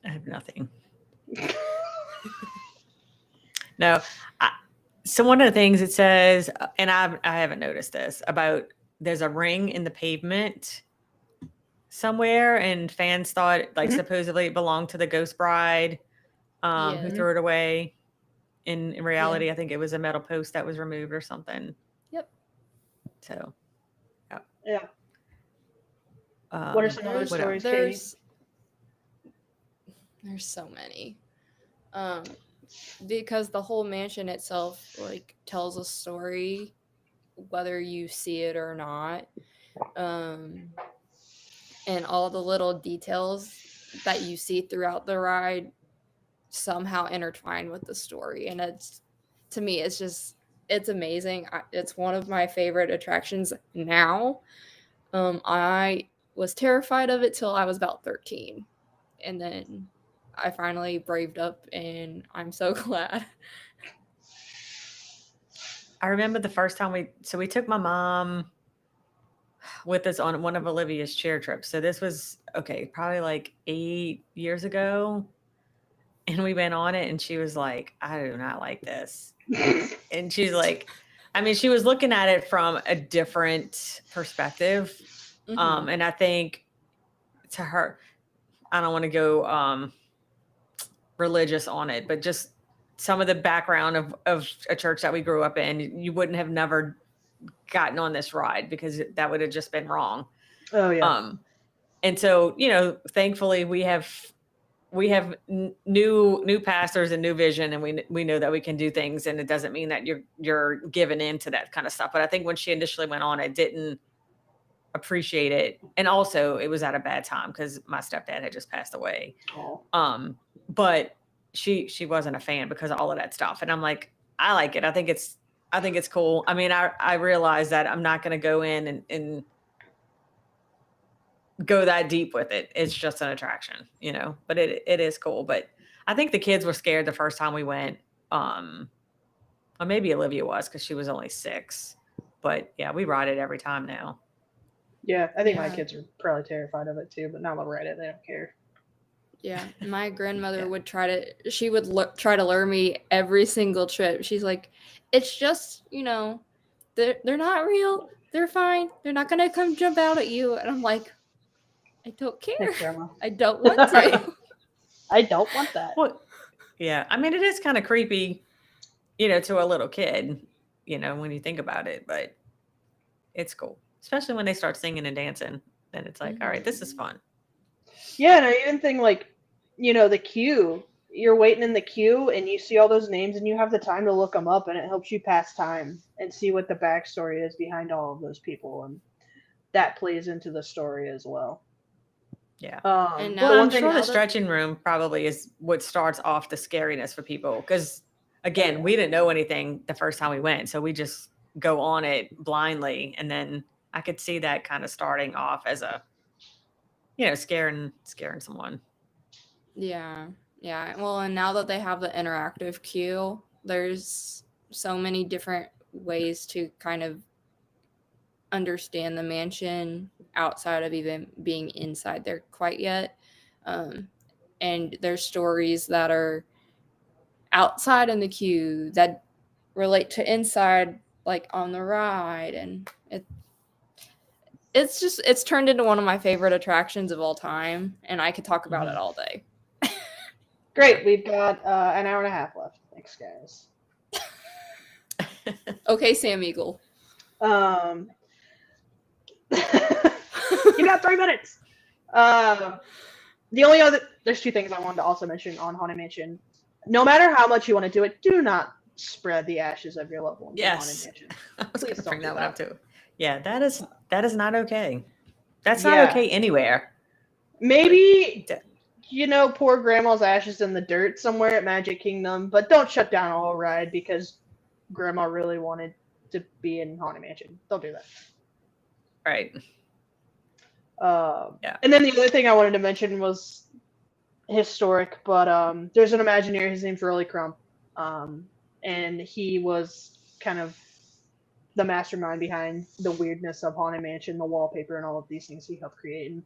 Speaker 2: I have nothing. No. So one of the things it says, and I haven't noticed this, about there's a ring in the pavement somewhere, and fans thought like supposedly it belonged to the Ghost Bride, who threw it away. In reality, I think it was a metal post that was removed or something.
Speaker 3: Yep.
Speaker 2: So,
Speaker 1: yeah. What are some other stories, Katie?
Speaker 3: There's so many. Because the whole mansion itself like tells a story whether you see it or not. And all the little details that you see throughout the ride somehow intertwine with the story, and to me it's amazing. It's one of my favorite attractions now. I was terrified of it till I was about 13, and then I finally braved up, and I'm so glad.
Speaker 2: I remember the first time we took my mom with us on one of Olivia's chair trips. So this was probably like 8 years ago. And we went on it, and she was like, I do not like this. And she's like, I mean, she was looking at it from a different perspective. Mm-hmm. And I think to her, I don't want to go religious on it, but just some of the background of a church that we grew up in, you wouldn't have never gotten on this ride because that would have just been wrong.
Speaker 1: Oh yeah.
Speaker 2: And so, thankfully we have new pastors and new vision, and we know that we can do things, and it doesn't mean that you're given into that kind of stuff. But I think when she initially went on, I didn't appreciate it, and also it was at a bad time because my stepdad had just passed away.
Speaker 1: Oh.
Speaker 2: But she wasn't a fan because of all of that stuff, and I'm like, I like it. I think it's cool. I mean, I realize that I'm not going to go in and go that deep with it. It's just an attraction, but it is cool. But I think the kids were scared the first time we went. Or maybe Olivia was because she was only 6. But yeah, we ride it every time now.
Speaker 1: Yeah, I think my kids are probably terrified of it too, but now they'll ride it. They don't care.
Speaker 3: Yeah, my grandmother would try to lure me every single trip. She's like, it's just, they're not real. They're fine. They're not going to come jump out at you. And I'm like, I don't care.
Speaker 1: Thanks, Grandma.
Speaker 3: I don't want to.
Speaker 1: I don't want that.
Speaker 2: Well, yeah. I mean, it is kind of creepy, to a little kid, when you think about it, but it's cool. Especially when they start singing and dancing. Then it's like, all right, this is fun.
Speaker 1: Yeah, and I even think like, the queue. You're waiting in the queue and you see all those names and you have the time to look them up, and it helps you pass time and see what the backstory is behind all of those people, and that plays into the story as well.
Speaker 2: Yeah.
Speaker 3: And
Speaker 2: now I'm sure the stretching room probably is what starts off the scariness for people because, again, we didn't know anything the first time we went, so we just go on it blindly. And then I could see that kind of starting off as a, scaring someone.
Speaker 3: Yeah. Yeah. Well, and now that they have the interactive queue, there's so many different ways to kind of understand the mansion outside of even being inside there quite yet. And there's stories that are outside in the queue that relate to inside, like on the ride, and it's turned into one of my favorite attractions of all time, and I could talk about it all day.
Speaker 1: Great, we've got an hour and a half left. Thanks, guys.
Speaker 3: Okay, Sam Eagle.
Speaker 1: You got 3 minutes. The only there's 2 things I wanted to also mention on Haunted Mansion. No matter how much you want to do it, do not spread the ashes of your loved ones in Haunted Mansion.
Speaker 2: I was going to bring that one up too. Yeah, that is
Speaker 1: Uh,
Speaker 2: not okay. That's not okay anywhere.
Speaker 1: Maybe, pour grandma's ashes in the dirt somewhere at Magic Kingdom, but don't shut down a whole ride because grandma really wanted to be in Haunted Mansion. Don't do that.
Speaker 2: Right.
Speaker 1: And then the other thing I wanted to mention was historic, but there's an Imagineer, his name's Rolly Crump, and he was kind of the mastermind behind the weirdness of Haunted Mansion, the wallpaper, and all of these things he helped create. And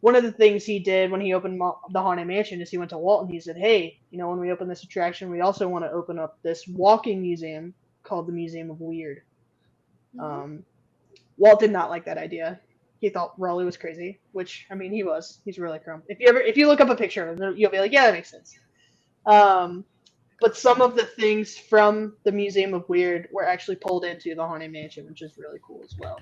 Speaker 1: one of the things he did when he opened the Haunted Mansion is he went to Walt and he said, hey, when we open this attraction, we also want to open up this walking museum called the Museum of Weird. Mm-hmm. Walt did not like that idea. He thought Raleigh was crazy, which, he was. He's really crumb. If you look up a picture of him, you'll be like, yeah, that makes sense. But some of the things from the Museum of Weird were actually pulled into the Haunted Mansion, which is really cool as well.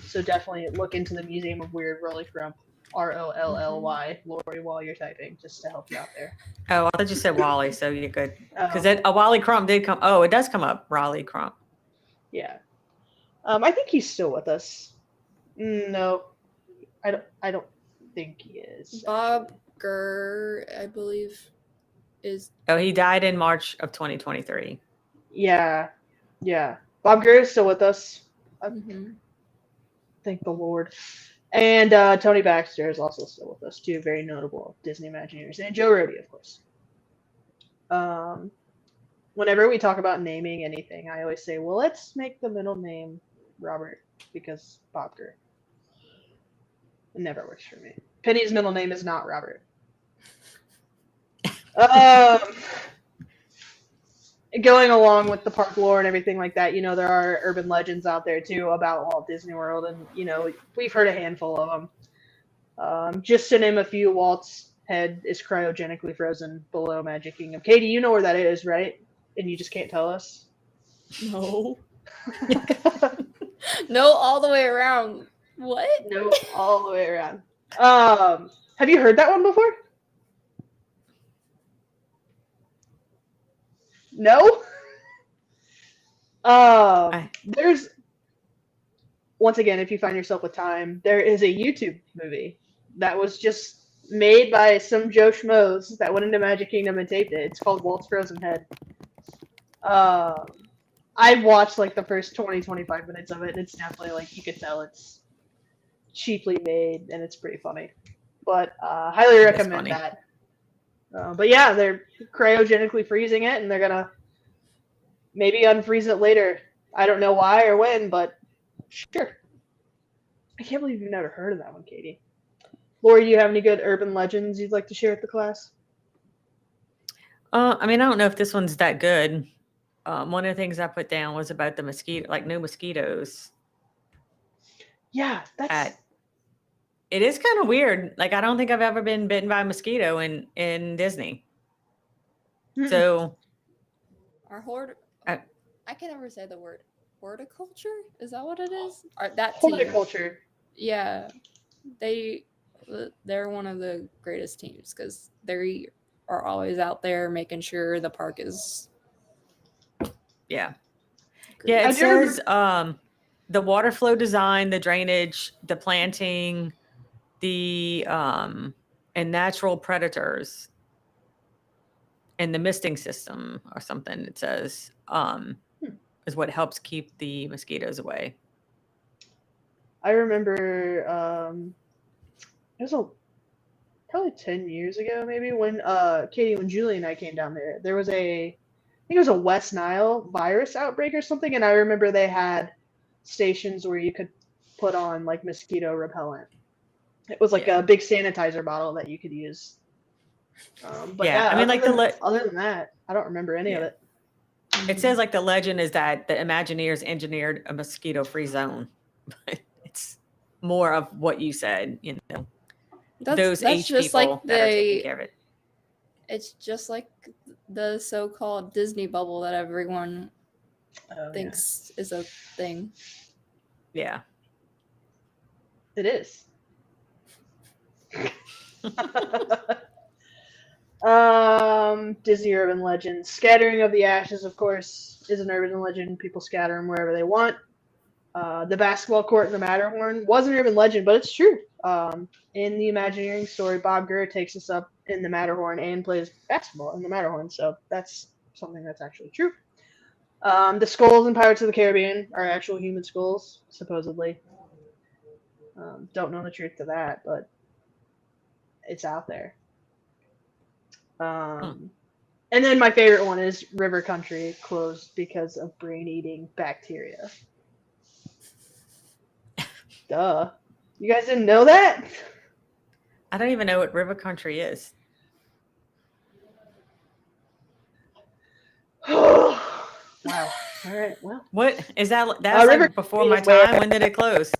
Speaker 1: So definitely look into the Museum of Weird, Rolly Crump, Rolly, Lori, while you're typing, just to help you out there.
Speaker 2: Oh, I thought you said Wally, so you're good. Because a Wally Crump did come. Oh, it does come up, Raleigh Crump.
Speaker 1: Yeah. I think he's still with us. No, I don't think he is.
Speaker 3: Bob Gurr, I believe, is.
Speaker 2: Oh, he died in March of 2023.
Speaker 1: Yeah. Bob Gurr is still with us.
Speaker 3: Mm-hmm.
Speaker 1: Thank the Lord. And Tony Baxter is also still with us, 2 very notable Disney Imagineers. And Joe Rohde, of course. Whenever we talk about naming anything, I always say, well, let's make the middle name Robert, because Bob Gurr. It never works for me. Penny's middle name is not Robert. Going along with the park lore and everything like that, there are urban legends out there too about Walt Disney World, and we've heard a handful of them. Just to name a few, Walt's head is cryogenically frozen below Magic Kingdom. Katie, you know where that is, right? And you just can't tell us?
Speaker 3: No. No, all the way around. What?
Speaker 1: No, all the way around. Have you heard that one before? No? There's, once again, if you find yourself with time, there is a YouTube movie that was just made by some Joe Schmoes that went into Magic Kingdom and taped it. It's called Walt's Frozen Head. I've watched the first 20-25 minutes of it, and it's definitely you could tell it's cheaply made, and it's pretty funny. But highly recommend that. But yeah, they're cryogenically freezing it, and they're gonna maybe unfreeze it later. I don't know why or when, but sure. I can't believe you've never heard of that one, Katie. Lori, do you have any good urban legends you'd like to share with the class?
Speaker 2: I don't know if this one's that good. One of the things I put down was about the mosquito, no mosquitoes.
Speaker 1: Yeah,
Speaker 2: it is kind of weird. I don't think I've ever been bitten by a mosquito in Disney. Mm-hmm. So
Speaker 3: I can never say the word horticulture. Is that what it is? Or that
Speaker 1: horticulture.
Speaker 3: Team. Yeah, they're one of the greatest teams because they are always out there making sure the park is.
Speaker 2: Yeah. Great. Yeah, it says the water flow design, the drainage, the planting, the and natural predators, and the misting system or something. It says is what helps keep the mosquitoes away.
Speaker 1: I remember it was probably 10 years ago, maybe, when Katie, when Julie and I came down there was I think it was a West Nile virus outbreak or something, and I remember they had stations where you could put on like mosquito repellent. It was like a big sanitizer bottle that you could use. But
Speaker 2: I mean,
Speaker 1: other than that, I don't remember any of it.
Speaker 2: It says like the legend is that the Imagineers engineered a mosquito-free zone, but it's more of what you said, you know. Those
Speaker 3: that's
Speaker 2: H
Speaker 3: just
Speaker 2: people
Speaker 3: like
Speaker 2: that are taking care of it.
Speaker 3: It's just like the so-called Disney bubble that everyone thinks is a thing.
Speaker 2: Yeah.
Speaker 1: It is. Disney urban legend. Scattering of the ashes, of course, is an urban legend. People scatter them wherever they want. The basketball court in the Matterhorn was an urban legend, but it's true. In the Imagineering story, Bob Gurr takes us up in the Matterhorn and plays basketball in the Matterhorn, so that's something that's actually true. The skulls in Pirates of the Caribbean are actual human skulls, supposedly. Don't know the truth to that, but it's out there. And then my favorite one is River Country closed because of brain-eating bacteria. Duh. You guys didn't know that?
Speaker 2: I don't even know what River Country is.
Speaker 1: Wow. All right. Well.
Speaker 2: What is that? That's like before my time. When did it close?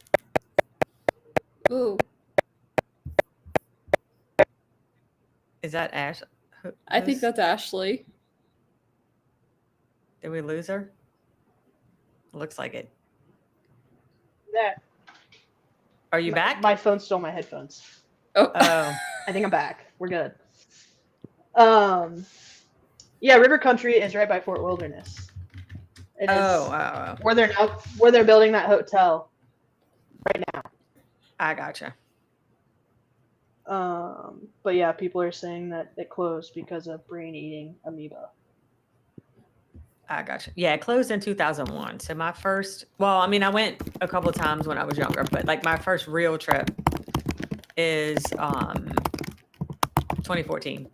Speaker 3: Ooh.
Speaker 2: Is that Ash?
Speaker 3: I think that's Ashley.
Speaker 2: Did we lose her? Looks like it.
Speaker 1: Yeah.
Speaker 2: Are you back?
Speaker 1: My phone stole my headphones.
Speaker 3: Oh.
Speaker 1: I think I'm back. We're good. Yeah, River Country is right by Fort Wilderness. It is where they're building that hotel right now.
Speaker 2: I gotcha.
Speaker 1: But yeah, people are saying that it closed because of brain-eating amoeba.
Speaker 2: I gotcha. Yeah, it closed in 2001. So my first, I mean, I went a couple of times when I was younger, but like my first real trip is 2014.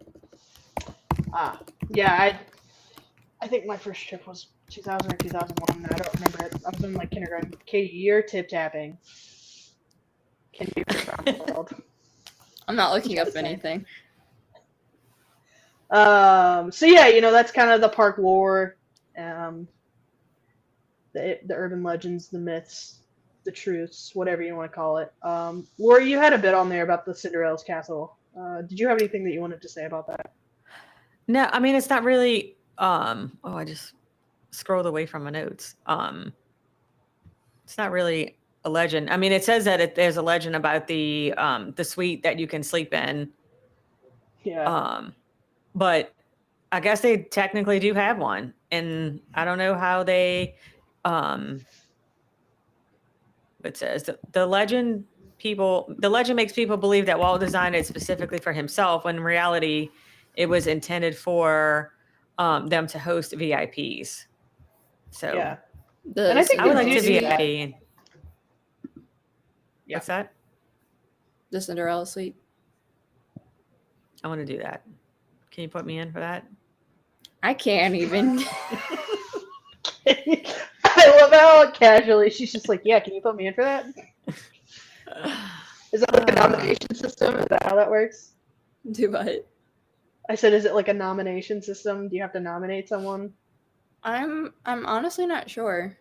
Speaker 1: Yeah, I think my first trip was 2000 or 2001. I don't remember it. I was in like kindergarten. Katie, you're tip-tapping. Can be around the world.
Speaker 3: I'm not looking up anything.
Speaker 1: So yeah, that's kind of the park lore, the urban legends, the myths, the truths, whatever you want to call it. Lori, you had a bit on there about the Cinderella's castle. Did you have anything that you wanted to say about that?
Speaker 2: No, I mean, it's not really. I just scrolled away from my notes. It's not really a legend. I mean, it says that there's a legend about the suite that you can sleep in.
Speaker 1: Yeah.
Speaker 2: But I guess they technically do have one, and I don't know how they. It says the legend makes people believe that Walt designed it specifically for himself, when in reality, it was intended for them to host VIPs. So
Speaker 1: yeah,
Speaker 2: and I think I would like to VIP.
Speaker 1: Yeah.
Speaker 2: What's that?
Speaker 3: The Cinderella suite.
Speaker 2: I want to do that. Can you put me in for that?
Speaker 3: I can't even.
Speaker 1: I love how casually she's just like, yeah, can you put me in for that? Is that like a nomination system? Is that how that works?
Speaker 3: Do what?
Speaker 1: I said, is it like a nomination system? Do you have to nominate someone?
Speaker 3: I'm honestly not sure.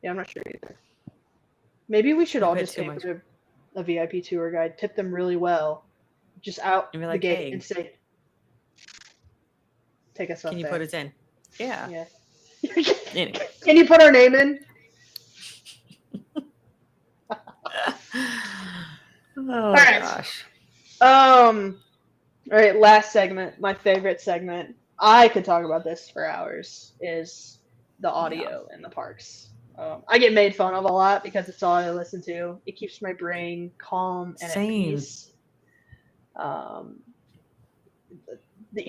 Speaker 1: Yeah, I'm not sure either. Maybe we should all just pay for a VIP tour guide, tip them really well, just out the gate and say, take us up
Speaker 2: Can you
Speaker 1: there.
Speaker 2: put us in? Yeah.
Speaker 1: Yeah.
Speaker 2: Anyway.
Speaker 1: Can you put our name in?
Speaker 2: All right. Gosh.
Speaker 1: All right, last segment, my favorite segment. I could talk about this for hours, is the audio in the parks. I get made fun of a lot because it's all I listen to. It keeps my brain calm and at peace. The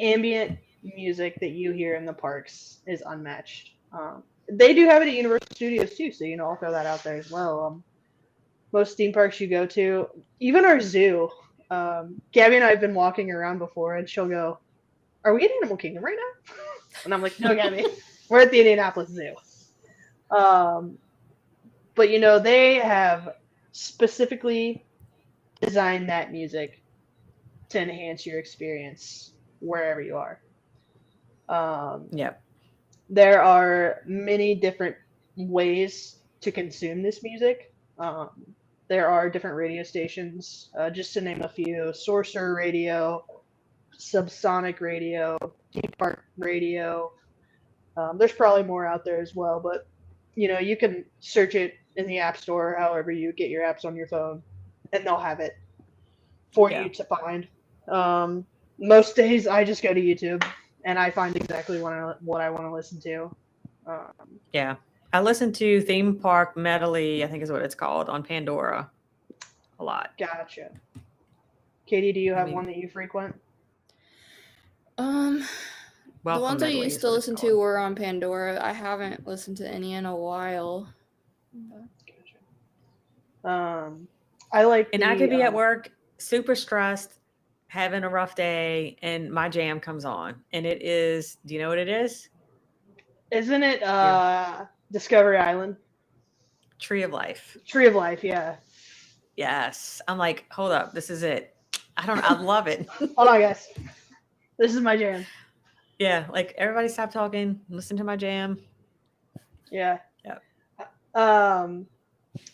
Speaker 1: ambient music that you hear in the parks is unmatched. They do have it at Universal Studios too, so I'll throw that out there as well. Most theme parks you go to, even our zoo. Gabby and I have been walking around before, and she'll go, "Are we at Animal Kingdom right now?" And I'm like, "No, Gabby, we're at the Indianapolis Zoo." But they have specifically designed that music to enhance your experience wherever you are.
Speaker 2: Yep.
Speaker 1: There are many different ways to consume this music. There are different radio stations, just to name a few: Sorcerer Radio, Subsonic Radio, Deep Park Radio. There's probably more out there as well, but you can search it in the App Store, however you get your apps on your phone, and they'll have it for you to find. Most days I just go to YouTube and I find exactly what I want to listen to.
Speaker 2: Yeah. I listen to Theme Park Medley, I think is what it's called, on Pandora a lot.
Speaker 1: Gotcha. Katie, do you have one that you frequent?
Speaker 3: The ones I
Speaker 2: Medley
Speaker 3: used to listen to were on Pandora. I haven't listened to any in a while.
Speaker 1: Gotcha. I
Speaker 2: could be at work, super stressed, having a rough day, and my jam comes on, and it is. Do you know what it is?
Speaker 1: Isn't it Discovery Island?
Speaker 2: Tree of Life.
Speaker 1: Tree of Life, yeah.
Speaker 2: Yes, I'm like, hold up, this is it. I love it.
Speaker 1: Hold on, guys. This is my jam.
Speaker 2: Yeah, like everybody stop talking, listen to my jam.
Speaker 1: Yeah.
Speaker 2: Yeah.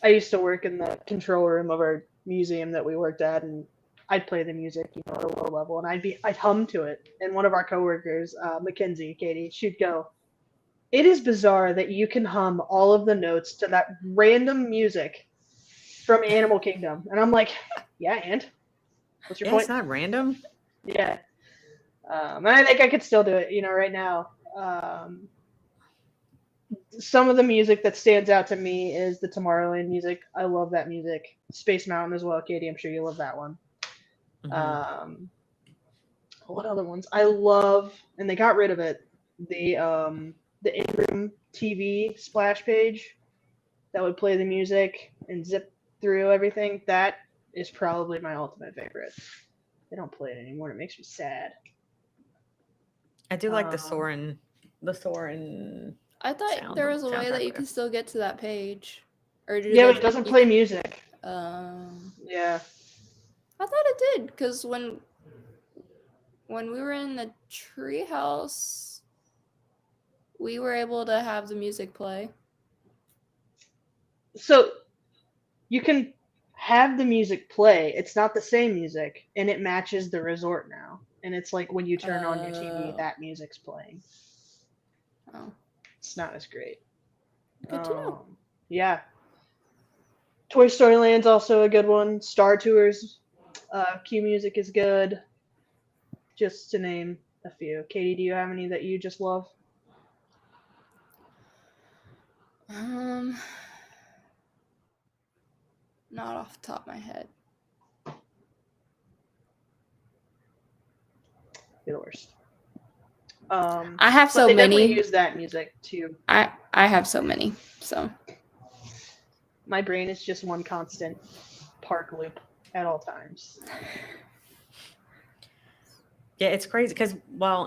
Speaker 1: I used to work in the control room of our museum that we worked at, and I'd play the music, at a low level, and I'd hum to it. And one of our coworkers, Mackenzie, Katie, she'd go, "It is bizarre that you can hum all of the notes to that random music from Animal Kingdom." And I'm like, "Yeah, and what's your point?"
Speaker 2: It's not random.
Speaker 1: Yeah. And I think I could still do it, right now. Some of the music that stands out to me is the Tomorrowland music. I love that music. Space Mountain as well, Katie. I'm sure you love that one. Mm-hmm. What other ones? I love, and they got rid of it, the in-room TV splash page that would play the music and zip through everything. That is probably my ultimate favorite. They don't play it anymore. It makes me sad.
Speaker 2: I do like the Soarin'.
Speaker 3: I thought there was a way that you could still get to that page.
Speaker 1: But it doesn't play music. Yeah.
Speaker 3: I thought it did, because when we were in the treehouse, we were able to have the music play.
Speaker 1: So you can have the music play. It's not the same music, and it matches the resort now. And it's like when you turn on your TV, that music's playing.
Speaker 3: Oh.
Speaker 1: It's not as great.
Speaker 3: Good to know.
Speaker 1: Yeah. Toy Story Land's also a good one. Star Tours, Q Music is good. Just to name a few. Katie, do you have any that you just love?
Speaker 3: Not off the top of my head.
Speaker 1: You're the worst.
Speaker 3: I have so many.
Speaker 1: Definitely use that music too.
Speaker 3: I have so many. So
Speaker 1: my brain is just one constant park loop at all times.
Speaker 2: Yeah, it's crazy because,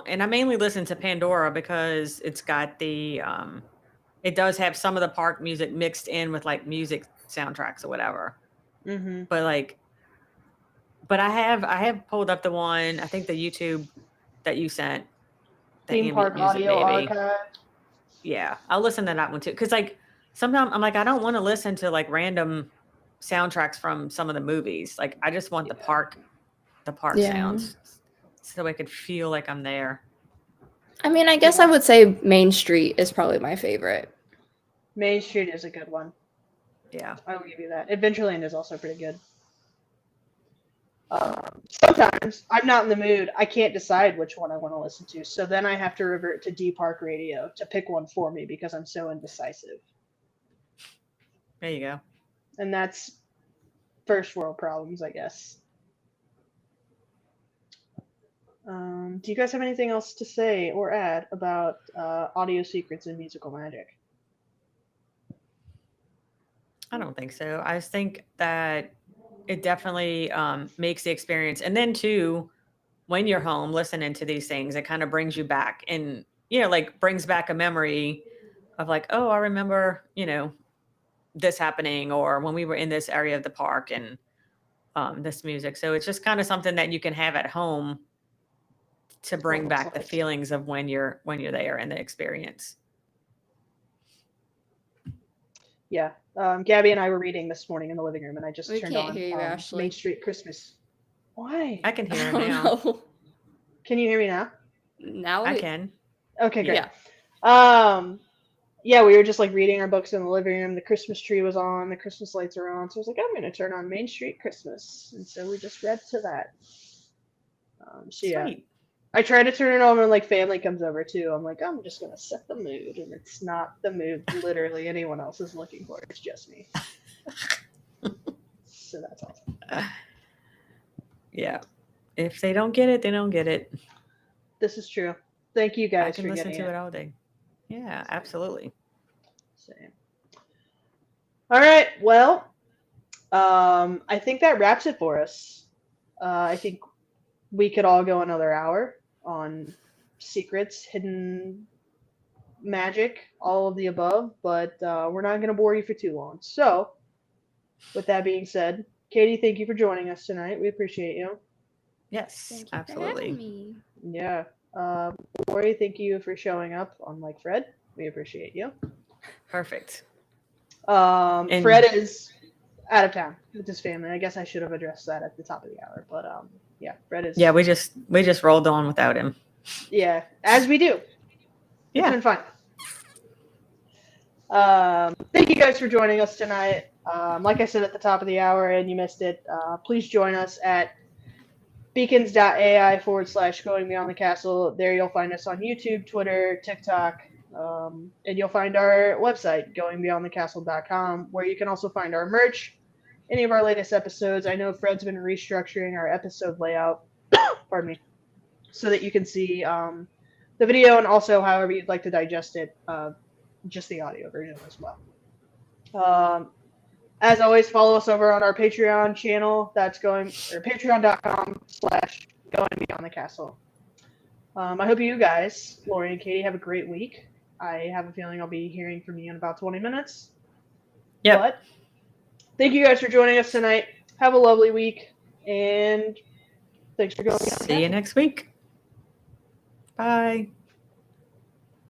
Speaker 2: and I mainly listen to Pandora because it's got the, it does have some of the park music mixed in with like music soundtracks or whatever.
Speaker 1: Mm-hmm.
Speaker 2: But I have pulled up the one, I think the YouTube that you sent.
Speaker 1: Theme Park Audio Archive.
Speaker 2: Yeah, I'll listen to that one too. Because like sometimes I'm like, I don't want to listen to like random soundtracks from some of the movies. Like I just want the park sounds, so I could feel like I'm there.
Speaker 3: I mean, I guess I would say Main Street is probably my favorite.
Speaker 1: Main Street is a good one.
Speaker 2: Yeah,
Speaker 1: I will give you that. Adventureland is also pretty good. Sometimes I'm not in the mood. I can't decide which one I want to listen to. So then I have to revert to D Park Radio to pick one for me because I'm so indecisive.
Speaker 2: There you go.
Speaker 1: And that's first world problems, I guess. Do you guys have anything else to say or add about audio secrets and musical magic?
Speaker 2: I don't think so. I just think that it definitely makes the experience. And then too, when you're home listening to these things, it kind of brings you back and, like brings back a memory of like, oh, I remember, this happening, or when we were in this area of the park and this music. So it's just kind of something that you can have at home to bring back the feelings of when you're there and the experience.
Speaker 1: Yeah. Gabby and I were reading this morning in the living room, and I just
Speaker 3: We
Speaker 1: turned
Speaker 3: can't
Speaker 1: on
Speaker 3: hear you, Ashley.
Speaker 1: Main Street Christmas. Why?
Speaker 2: I can hear
Speaker 3: I
Speaker 2: it
Speaker 3: don't
Speaker 2: now.
Speaker 3: know.
Speaker 1: Can you hear me now?
Speaker 3: Now
Speaker 2: I can.
Speaker 1: Okay, great.
Speaker 3: Yeah.
Speaker 1: Yeah, we were just like reading our books in the living room. The Christmas tree was on, the Christmas lights were on. So I was like, I'm gonna turn on Main Street Christmas, and so we just read to that. So yeah,
Speaker 2: Sweet.
Speaker 1: I try to turn it on when like family comes over too. I'm like, I'm just gonna set the mood, and it's not the mood literally anyone else is looking for. It's just me. So that's awesome.
Speaker 2: Yeah. If they don't get it, they don't get it.
Speaker 1: This is true. Thank you guys
Speaker 2: I can
Speaker 1: for
Speaker 2: listen
Speaker 1: getting
Speaker 2: to it all day. Yeah, absolutely.
Speaker 1: Same. All right. Well, I think that wraps it for us. I think we could all go another hour on secrets, hidden magic, all of the above, but we're not going to bore you for too long. So, with that being said, Katie, thank you for joining us tonight. We appreciate you.
Speaker 2: Yes,
Speaker 3: Thank you
Speaker 2: absolutely.
Speaker 3: for having me.
Speaker 1: Yeah. Lori, thank you for showing up on Like Fred. We appreciate you.
Speaker 2: Perfect.
Speaker 1: Fred is out of town with his family. I guess I should have addressed that at the top of the hour, but yeah, Fred is.
Speaker 2: Yeah, we just rolled on without him.
Speaker 1: Yeah, as we do. It's been fun. Thank you guys for joining us tonight. Like I said at the top of the hour, and you missed it, please join us at beacons.ai/going beyond the castle. There you'll find us on YouTube, Twitter, TikTok, and you'll find our website, goingbeyondthecastle.com, where you can also find our merch, any of our latest episodes. I know Fred's been restructuring our episode layout, pardon me, so that you can see the video and also however you'd like to digest it, just the audio version as well. As always, follow us over on our Patreon channel. That's patreon.com/goingbeyondthecastle. I hope you guys, Lori and Katie, have a great week. I have a feeling I'll be hearing from you in about 20 minutes.
Speaker 2: Yep.
Speaker 1: But thank you guys for joining us tonight. Have a lovely week, and thanks for going.
Speaker 2: See you next week. Bye.